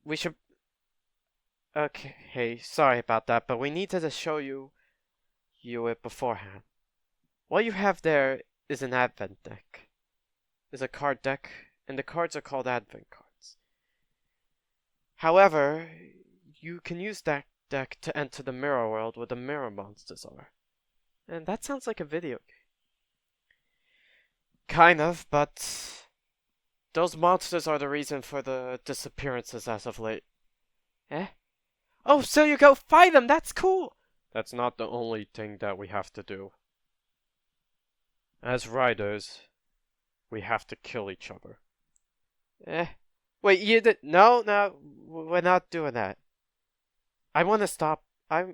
We should... Okay, hey, sorry about that, but we needed to show you it beforehand. What you have there is an advent deck. Is a card deck, and the cards are called advent cards. However, you can use that deck to enter the mirror world where the mirror monsters are. And that sounds like a video game. Kind of, but those monsters are the reason for the disappearances as of late. Eh? Oh, so you go fight them, that's cool! That's not the only thing that we have to do. As riders, we have to kill each other. Wait, you did... No, we're not doing that. I want to stop. I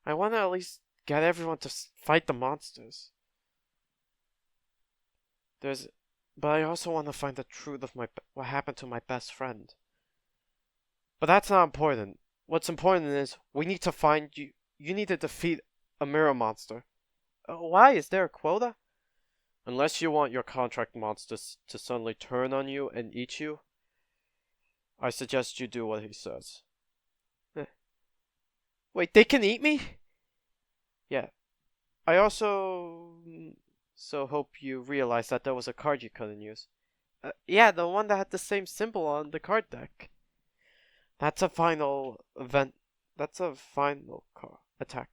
want to at least get everyone to fight the monsters. But I also want to find the truth of what happened to my best friend. But that's not important. What's important is we need to find you. You need to defeat a mirror monster. Why? Is there a quota? Unless you want your contract monsters to suddenly turn on you and eat you, I suggest you do what he says. Wait, they can eat me? Yeah. I also hope you realize that there was a card you couldn't use. Yeah, the one that had the same symbol on the card deck. That's a final event. That's a final attack.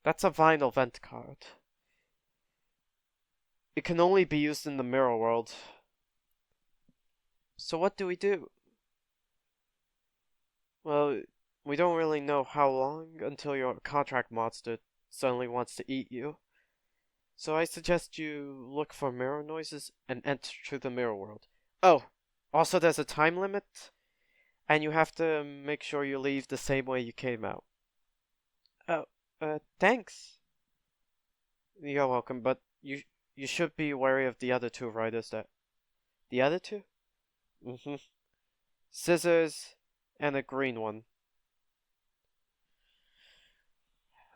That's a final event card. It can only be used in the mirror world. So what do we do? Well, we don't really know how long until your contract monster suddenly wants to eat you. So I suggest you look for mirror noises and enter to the mirror world. Oh, also there's a time limit, and you have to make sure you leave the same way you came out. Oh, thanks. You're welcome, but you should be wary of the other two riders that... The other two? Mm-hmm. Scissors and a green one.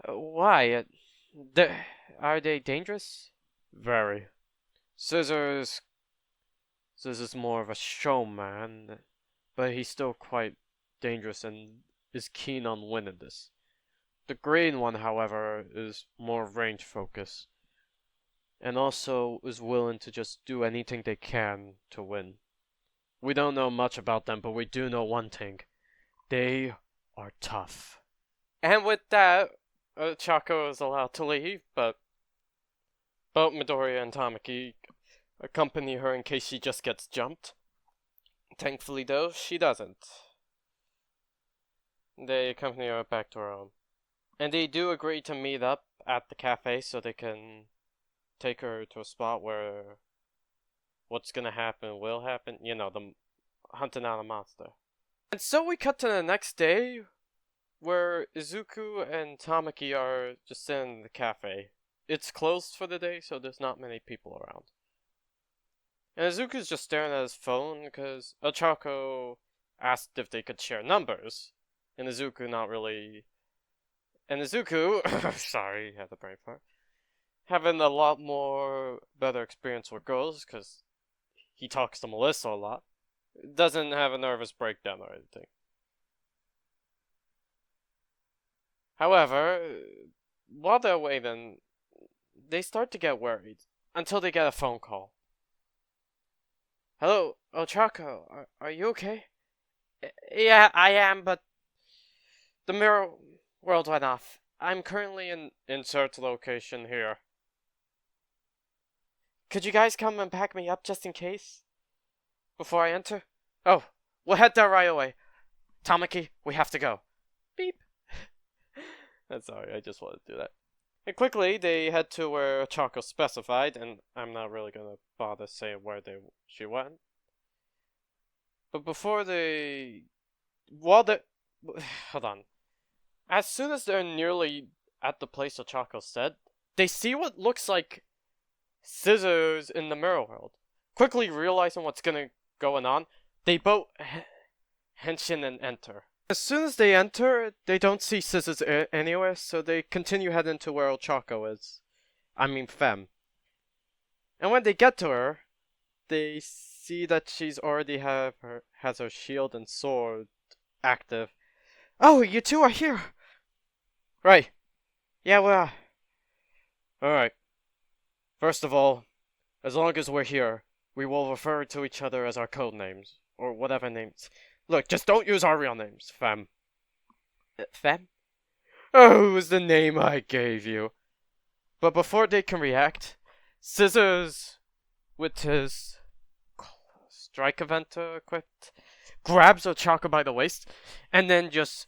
Why? Are they dangerous? Very. Scissors is more of a showman, but he's still quite dangerous and is keen on winning this. The green one, however, is more range focused, and also is willing to just do anything they can to win. We don't know much about them, but we do know one thing. They are tough. And with that, Chaco is allowed to leave, but both Midoriya and Tamaki accompany her in case she just gets jumped. Thankfully, though, she doesn't. They accompany her back to her home. And they do agree to meet up at the cafe so they can take her to a spot where what's gonna happen will happen. You know, the hunting out a monster. And so we cut to the next day, where Izuku and Tamaki are just sitting in the cafe. It's closed for the day, so there's not many people around. And Izuku's just staring at his phone because Ochako asked if they could share numbers. And Izuku not really... And Izuku, sorry, had the brain fart, having a lot more better experience with girls because he talks to Melissa a lot. Doesn't have a nervous breakdown or anything. However, while they're waiting, they start to get worried until they get a phone call. Hello, Ochako, are you okay? Yeah, I am, but the mirror world went off. I'm currently in insert location here. Could you guys come and pack me up just in case? Before I enter? Oh, we'll head there right away. Tamaki, we have to go. Beep. I'm sorry, I just wanted to do that. And quickly, they head to where Choco specified, and I'm not really gonna bother saying where she went. But before they... Hold on. As soon as they're nearly at the place Ochako said, they see what looks like scissors in the mirror world. Quickly realizing what's going on, they both henshin and enter. As soon as they enter, they don't see scissors anywhere, so they continue heading to where Ochako is. I mean, Fem. And when they get to her, they see that she's already has her shield and sword active. Oh, you two are here! Right. Yeah, well... Alright. First of all, as long as we're here, we will refer to each other as our code names, or whatever names. Look, just don't use our real names, fam. Fam? Oh, it was the name I gave you. But before they can react, Scissors, with his strike event equipped, grabs Ochako by the waist, and then just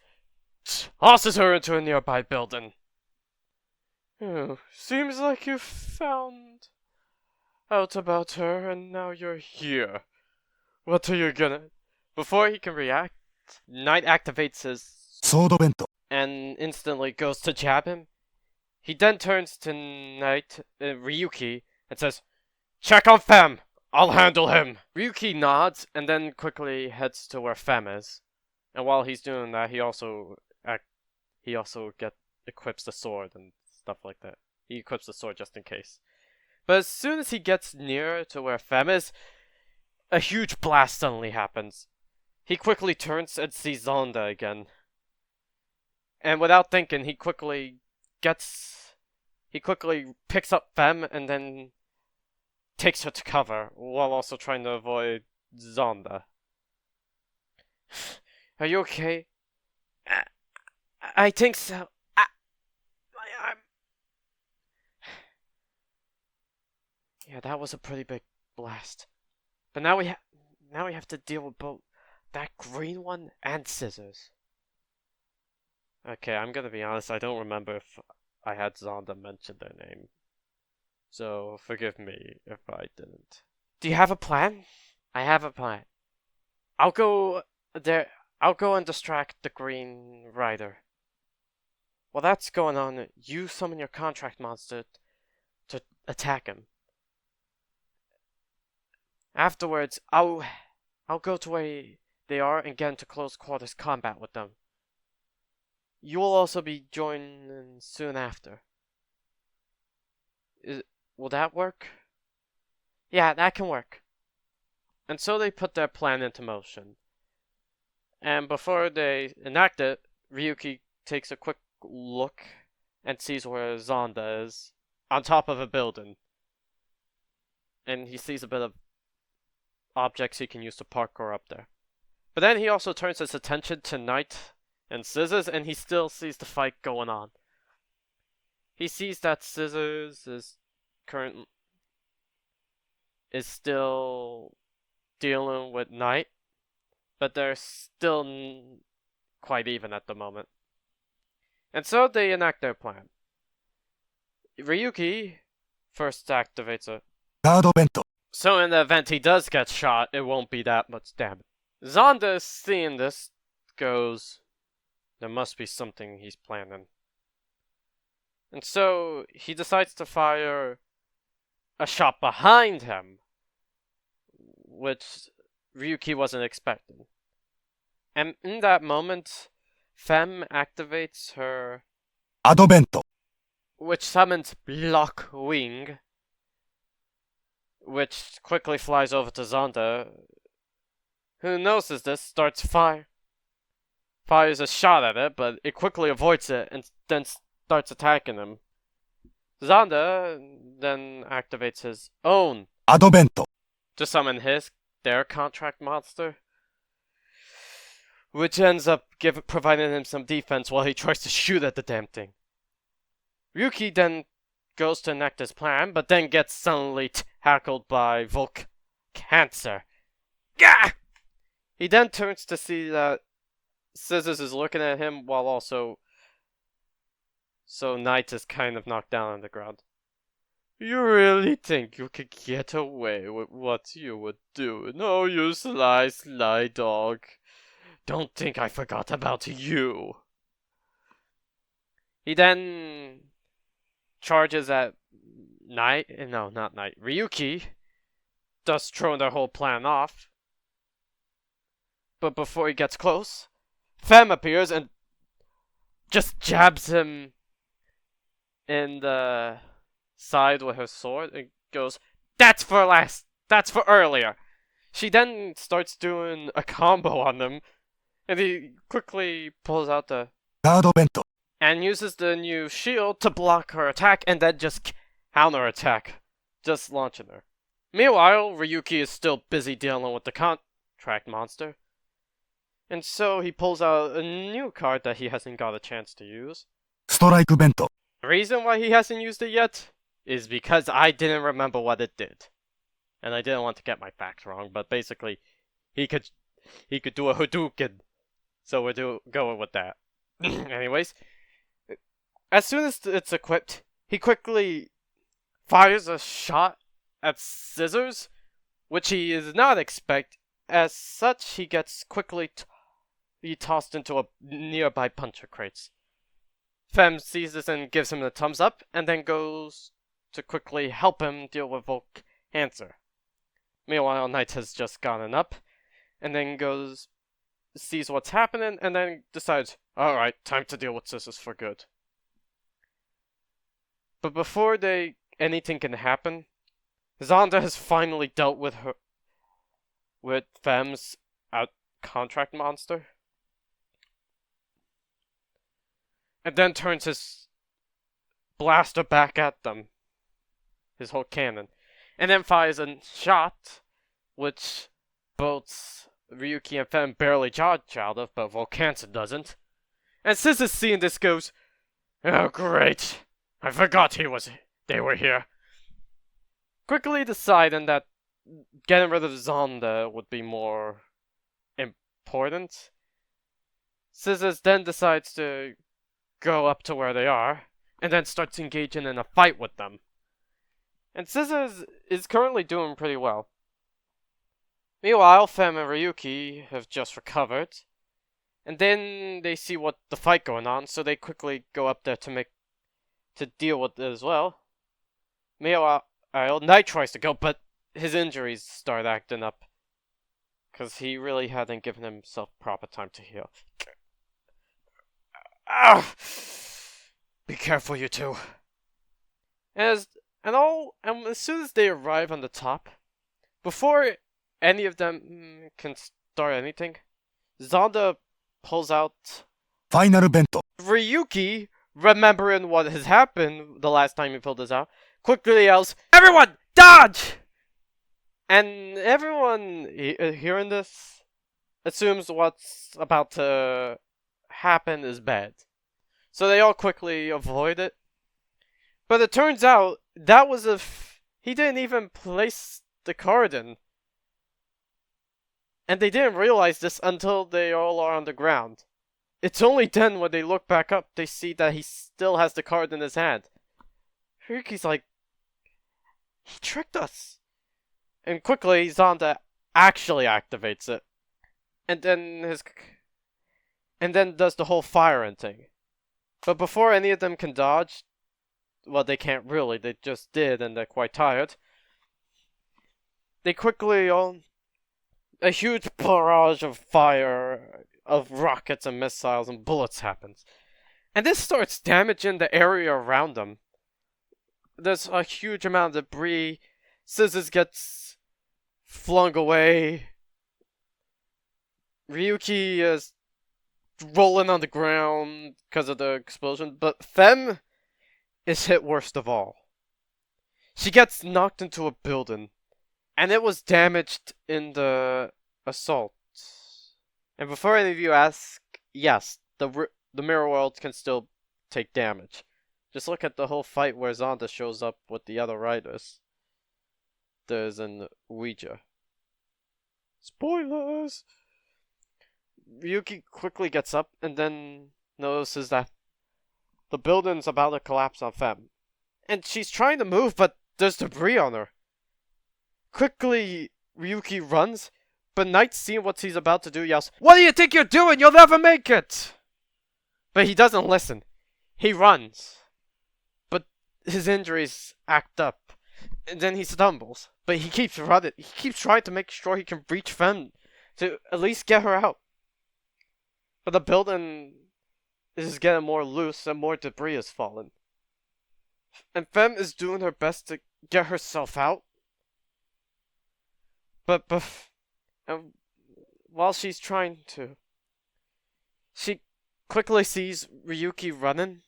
tosses her into a nearby building. Oh, seems like you found out about her, and now you're here. What are you gonna... Before he can react, Knight activates his ソードベント and instantly goes to jab him. He then turns to Knight Ryuki and says, "Check on Fem! I'll handle him!" Ryuki nods and then quickly heads to where Fem is. And while he's doing that, he also equips the sword and stuff like that. He equips the sword just in case. But as soon as he gets near to where Fem is, a huge blast suddenly happens. He quickly turns and sees Zonda again. And without thinking, he quickly picks up Fem and then takes her to cover, while also trying to avoid Zonda. Are you okay? I think so. My arm. Yeah, that was a pretty big blast. But now we have to deal with both that green one and Scissors. Okay, I'm gonna be honest, I don't remember if I had Zonda mention their name. So, forgive me if I didn't. Do you have a plan? I have a plan. I'll go and distract the Green Rider. While that's going on, you summon your contract monster to attack him. Afterwards, I'll go to where they are and get into close quarters combat with them. You will also be joining soon after. Will that work? Yeah, that can work. And so they put their plan into motion. And before they enact it, Ryuki takes a quick look and sees where Zonda is, on top of a building. And he sees a bit of objects he can use to parkour up there. But then he also turns his attention to Knight and Scissors, and he still sees the fight going on. He sees that Scissors is still dealing with Knight, but they're still quite even at the moment. And so they enact their plan. Ryuki first activates a ガードベント So in the event he does get shot, it won't be that much damage. Zonda, seeing this, goes, there must be something he's planning. And so he decides to fire a shot behind him, which Ryuki wasn't expecting. And in that moment, Fem activates her, アドベント which summons Block Wing, which quickly flies over to Zonda, who notices this, fires a shot at it, but it quickly avoids it and then starts attacking him. Zonda then activates his own アドベント to summon their contract monster, which ends up providing him some defense while he tries to shoot at the damn thing. Ryuki then goes to enact his plan, but then gets suddenly tackled by Cancer. Gah! He then turns to see that Scissors is looking at him while also... So Knight is kind of knocked down on the ground. You really think you could get away with what you would do? No, you sly dog. Don't think I forgot about you. He then charges at Ryuki, thus throwing their whole plan off. But before he gets close, Fem appears and just jabs him in the side with her sword and goes, "That's for last That's for earlier. She then starts doing a combo on them, and he quickly pulls out the ガードベント and uses the new shield to block her attack and then just counterattack, just launching her. Meanwhile, Ryuki is still busy dealing with the contract monster, and so he pulls out a new card that he hasn't got a chance to use. ストライクベント The reason why he hasn't used it yet is because I didn't remember what it did. And I didn't want to get my facts wrong, but basically, he could do a Hadouken. So we're going with that. Anyways, as soon as it's equipped, he quickly fires a shot at Scissors, which he is not expect. As such, he gets quickly tossed into a nearby puncher crates. Fem sees this and gives him the thumbs up, and then goes to quickly help him deal with Volcancer. Meanwhile, Knight has just gotten up, and then sees what's happening, and then decides, alright, time to deal with Scissors for good. But before anything can happen, Zonda has finally dealt with Fem's contract monster. And then turns his blaster back at them. His whole cannon. And then fires a shot, which both Ryuki and Fem barely dodge out of, but Volcancer doesn't. And Scissors seeing this goes, oh great, I forgot they were here. Quickly deciding that getting rid of Zonda would be more important. Scissors then decides to go up to where they are, and then starts engaging in a fight with them. And Scissors is currently doing pretty well. Meanwhile, Fem and Ryuki have just recovered, and then they see what the fight going on, so they quickly go up there to deal with it as well. Meanwhile, Knight tries to go, but his injuries start acting up, because he really hadn't given himself proper time to heal. Ah! Be careful, you two. And as soon as they arrive on the top, before any of them can start anything, Zonda pulls out ファイナルベント Ryuki, remembering what has happened the last time he pulled this out, quickly yells, "Everyone, dodge!" And everyone hearing this assumes what's about to happen is bad. So they all quickly avoid it. But it turns out that was he didn't even place the card in. And they didn't realize this until they all are on the ground. It's only then when they look back up they see that he still has the card in his hand. Ryuki's like, he tricked us. And quickly Zonda actually activates it. And then does the whole firing thing. But before any of them can dodge, well, they can't really, they just did and they're quite tired. They quickly a huge barrage of fire, of rockets and missiles and bullets happens. And this starts damaging the area around them. There's a huge amount of debris. Scissors gets flung away. Ryuki is rolling on the ground because of the explosion, but Fem is hit worst of all. She gets knocked into a building, and it was damaged in the assault. And before any of you ask, yes, the mirror world can still take damage. Just look at the whole fight where Zonda shows up with the other riders. There's an Ouija. Spoilers! Ryuki quickly gets up and then notices that the building's about to collapse on Fem. And she's trying to move, but there's debris on her. Quickly, Ryuki runs, but Knight, seeing what he's about to do, yells, "What do you think you're doing? You'll never make it!" But he doesn't listen. He runs. But his injuries act up. And then he stumbles. But he keeps running. He keeps trying to make sure he can reach Fem to at least get her out. But the building is getting more loose and more debris is falling. And Fem is doing her best to get herself out. And while she's trying to, she quickly sees Ryuki running,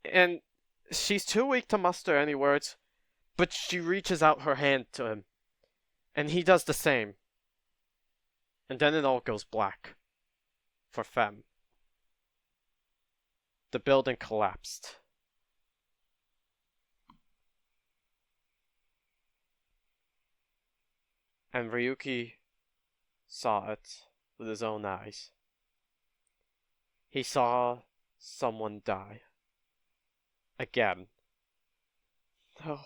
and she's too weak to muster any words, but she reaches out her hand to him, and he does the same. And then it all goes black. For Fem. The building collapsed. And Ryuki saw it with his own eyes. He saw someone die. Again. No.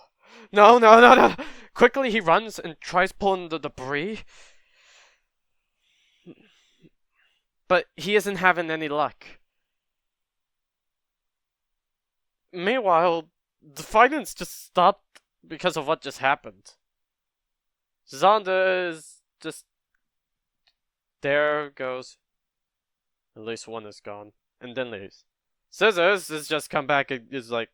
No, no, no, no! Quickly he runs and tries pulling the debris. But he isn't having any luck. Meanwhile, the fighting's just stopped because of what just happened. Zonda is just... There goes. At least one is gone. And then leaves. Scissors has just come back and is like,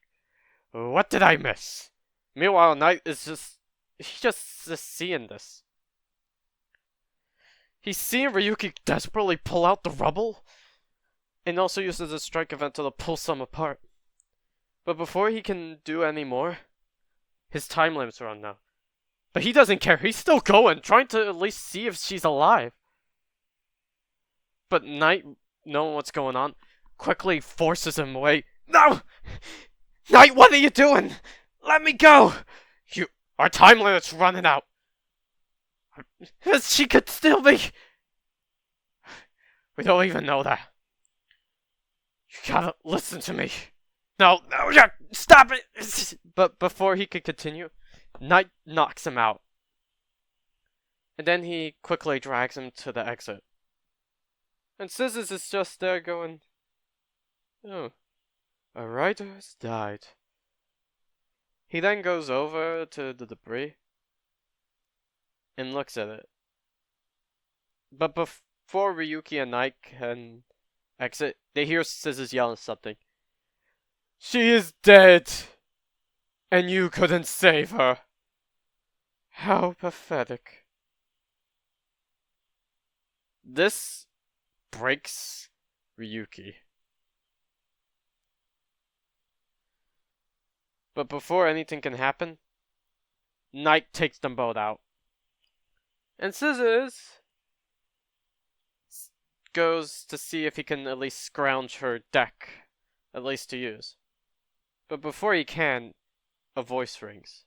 what did I miss? Meanwhile, Knight is just... He's just seeing this. He's seeing Ryuki desperately pull out the rubble, and also uses a strike event to pull some apart. But before he can do any more, his time limit's run now. But he doesn't care, he's still going, trying to at least see if she's alive. But Knight, knowing what's going on, quickly forces him away. No! Knight, what are you doing? Let me go! Our time limit's running out. She could still be... We don't even know that. You gotta listen to me. No, stop it! But before he could continue, Knight knocks him out. And then he quickly drags him to the exit. And Scissors is just there going, oh, a writer has died. He then goes over to the debris and looks at it. But before Ryuki and Knight can exit, they hear Scissors yelling something. She is dead! And you couldn't save her! How pathetic. This breaks Ryuki. But before anything can happen, Knight takes them both out. And Scissors goes to see if he can at least scrounge her deck, at least to use. But before he can, a voice rings.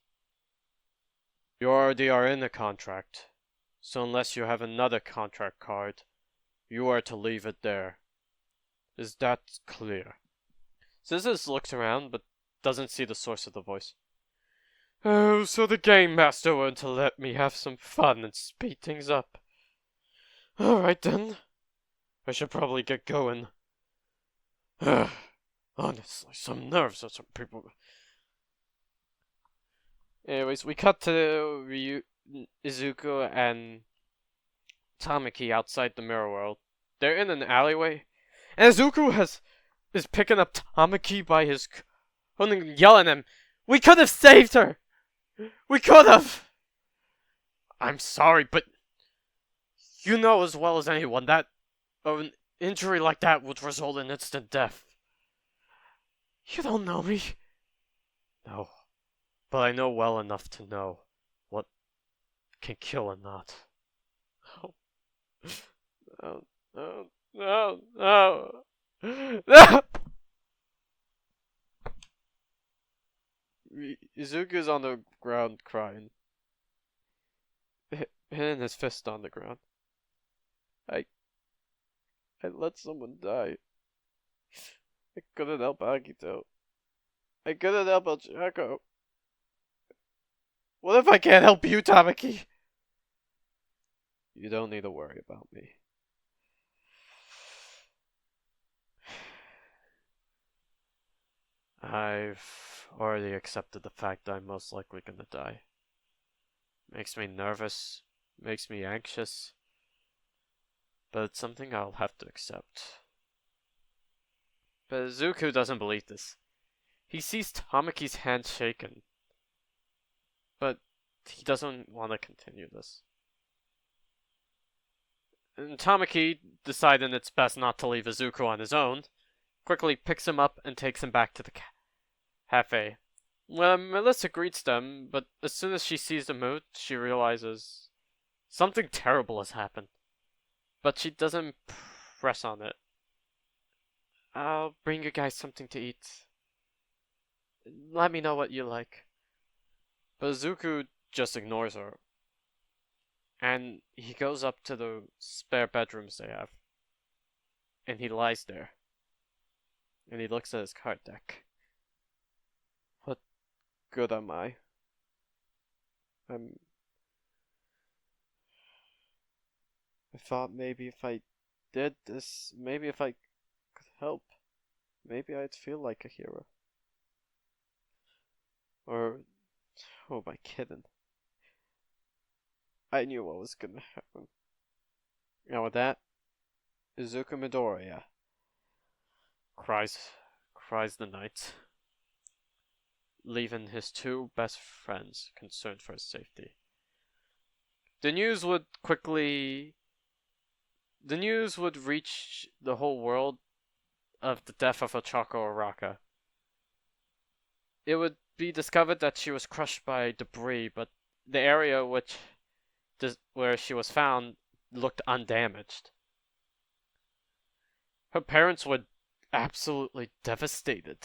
You already are in the contract, so unless you have another contract card, you are to leave it there. Is that clear? Scissors looks around, but doesn't see the source of the voice. Oh, so the game master wanted to let me have some fun and speed things up. Alright then. I should probably get going. Honestly, some nerves of some people. Anyways, we cut to Izuku and Tamaki outside the mirror world. They're in an alleyway, and Izuku is picking up Tamaki by his and yelling at him, "We could have saved her! We could have! I'm sorry, but you know as well as anyone that an injury like that would result in instant death. You don't know me." No, but I know well enough to know what can kill and not. No, no, no, no, no! Izuku's on the ground crying, hitting his fist on the ground. I let someone die. I couldn't help Agito. I couldn't help El Chaco. What if I can't help you, Tamaki? You don't need to worry about me. I've already accepted the fact that I'm most likely gonna die. Makes me nervous, makes me anxious, but it's something I'll have to accept. But Izuku doesn't believe this. He sees Tamaki's hand shaken. But he doesn't want to continue this. And Tamaki, deciding it's best not to leave Izuku on his own, quickly picks him up and takes him back to the cafe. Well, Melissa greets them, but as soon as she sees the mood, she realizes something terrible has happened. But she doesn't press on it. I'll bring you guys something to eat. Let me know what you like. But Izuku just ignores her. And he goes up to the spare bedrooms they have. And he lies there. And he looks at his card deck. What good am I? I thought maybe if I did this, maybe if I could help, maybe I'd feel like a hero. Or, who am I kidding? I knew what was gonna happen. And with that, Izuku Midoriya cries the knight, leaving his two best friends concerned for his safety. The news would reach the whole world of the death of Ochako Araka. It would be discovered that she was crushed by debris, but the area where she was found looked undamaged. Her parents were absolutely devastated.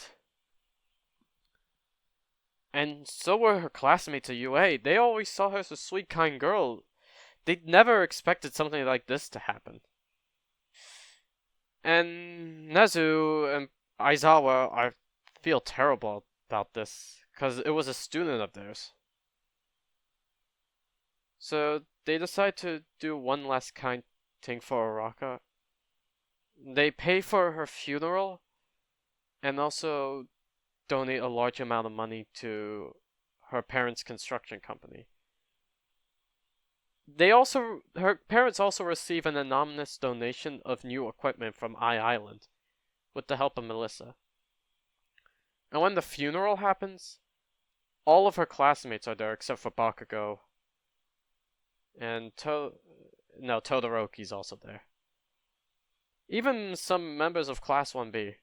And so were her classmates at UA. They always saw her as a sweet, kind girl. They'd never expected something like this to happen. And Nezu and Aizawa, I feel terrible about this, because it was a student of theirs. So they decide to do one last kind thing for Araka. They pay for her funeral and also donate a large amount of money to her parents' construction company. Her parents also receive an anonymous donation of new equipment from Island with the help of Melissa. And when the funeral happens, all of her classmates are there except for Bakugo. And Todoroki's also there. Even some members of Class 1B.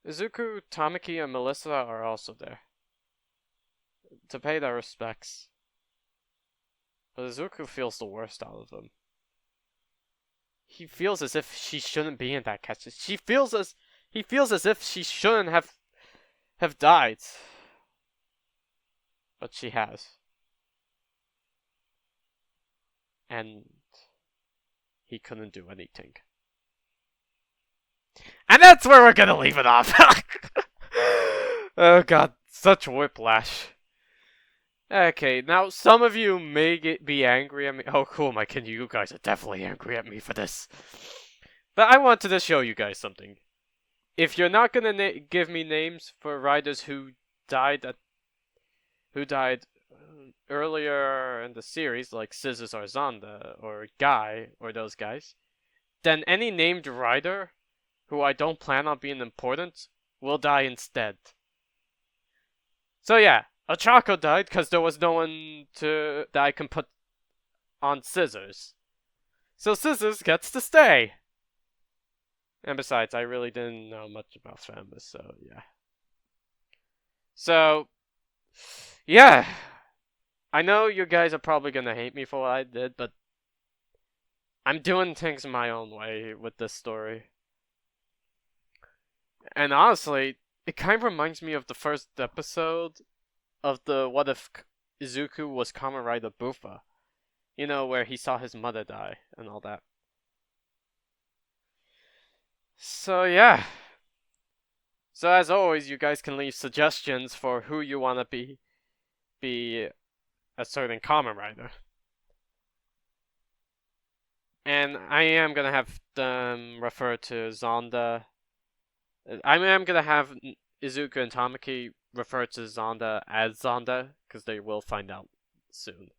Izuku, Tamaki, and Melissa are also there to pay their respects. But Izuku feels the worst out of them. He feels as if she shouldn't be in that castle. He feels as if she shouldn't have died. But she has. And he couldn't do anything. And that's where we're gonna leave it off. Oh god, such whiplash. Okay, now some of you may be angry at me. Oh cool, my kid, you guys are definitely angry at me for this. But I wanted to show you guys something. If you're not gonna give me names for riders who died earlier in the series, like Scissors or Zonda or Guy or those guys, then any named rider who I don't plan on being important will die instead. So yeah, Ochako died because there was no one that I can put on Scissors. So Scissors gets to stay. And besides, I really didn't know much about Famous, so yeah. So, yeah. I know you guys are probably gonna hate me for what I did, but I'm doing things my own way with this story. And honestly, it kind of reminds me of the first episode of the What If Izuku Was Kamen Rider Bufa. You know, where he saw his mother die and all that. So yeah. So as always, you guys can leave suggestions for who you want to be a certain Kamen Rider. And I am gonna have them refer to Zonda. I am gonna have Izuku and Tamaki refer to Zonda as Zonda, because they will find out soon.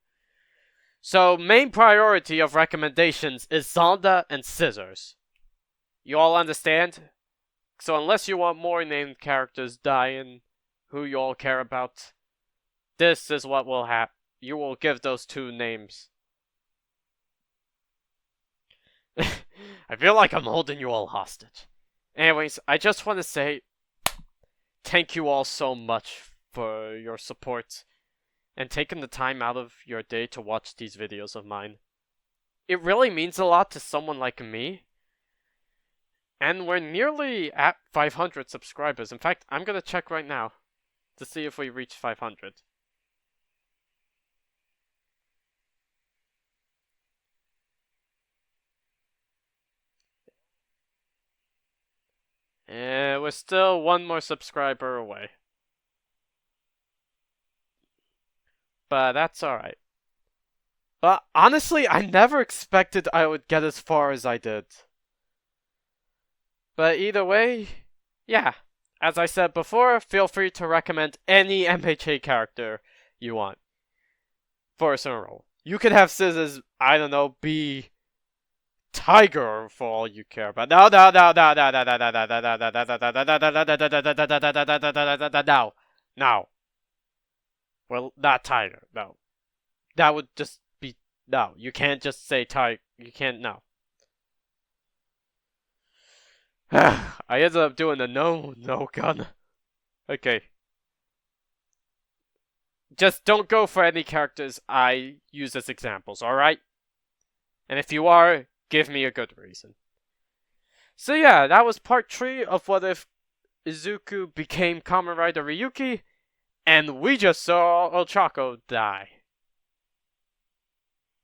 So, main priority of recommendations is Zonda and Scissors. You all understand? So unless you want more named characters dying, who you all care about, this is what will happen. you will give those two names. I feel like I'm holding you all hostage. Anyways, I just want to say thank you all so much for your support and taking the time out of your day to watch these videos of mine. It really means a lot to someone like me. And we're nearly at 500 subscribers. In fact, I'm gonna check right now to see if we reach 500. And we're still one more subscriber away. But that's alright. But honestly, I never expected I would get as far as I did. But either way, yeah. As I said before, feel free to recommend any MHA character you want for a certain role. You could have Scissors, I don't know, be Tiger for all you care about. No. Well, not Tiger. No. That would just be no. You can't just say Tiger. You can't. No. I ended up doing a no gun. Okay. Just don't go for any characters I use as examples, alright? And if you are, give me a good reason. So yeah, that was part 3 of What If Izuku became Kamen Rider Ryuki, and we just saw Ochako die.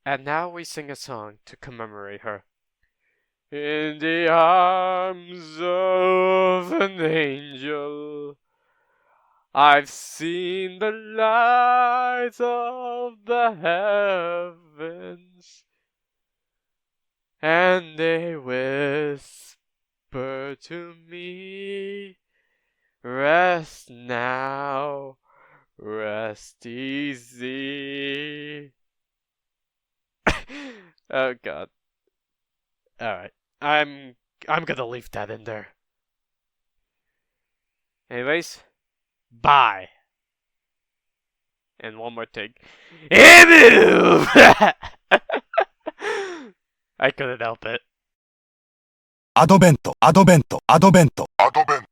And now we sing a song to commemorate her. In the arms of an angel, I've seen the light of the heavens, and they whisper to me, rest now, rest easy. Oh god. Alright. I'm gonna leave that in there. Anyways, bye. And one more thing. I couldn't help it. アドベント、アドベント、アドベント。アドベント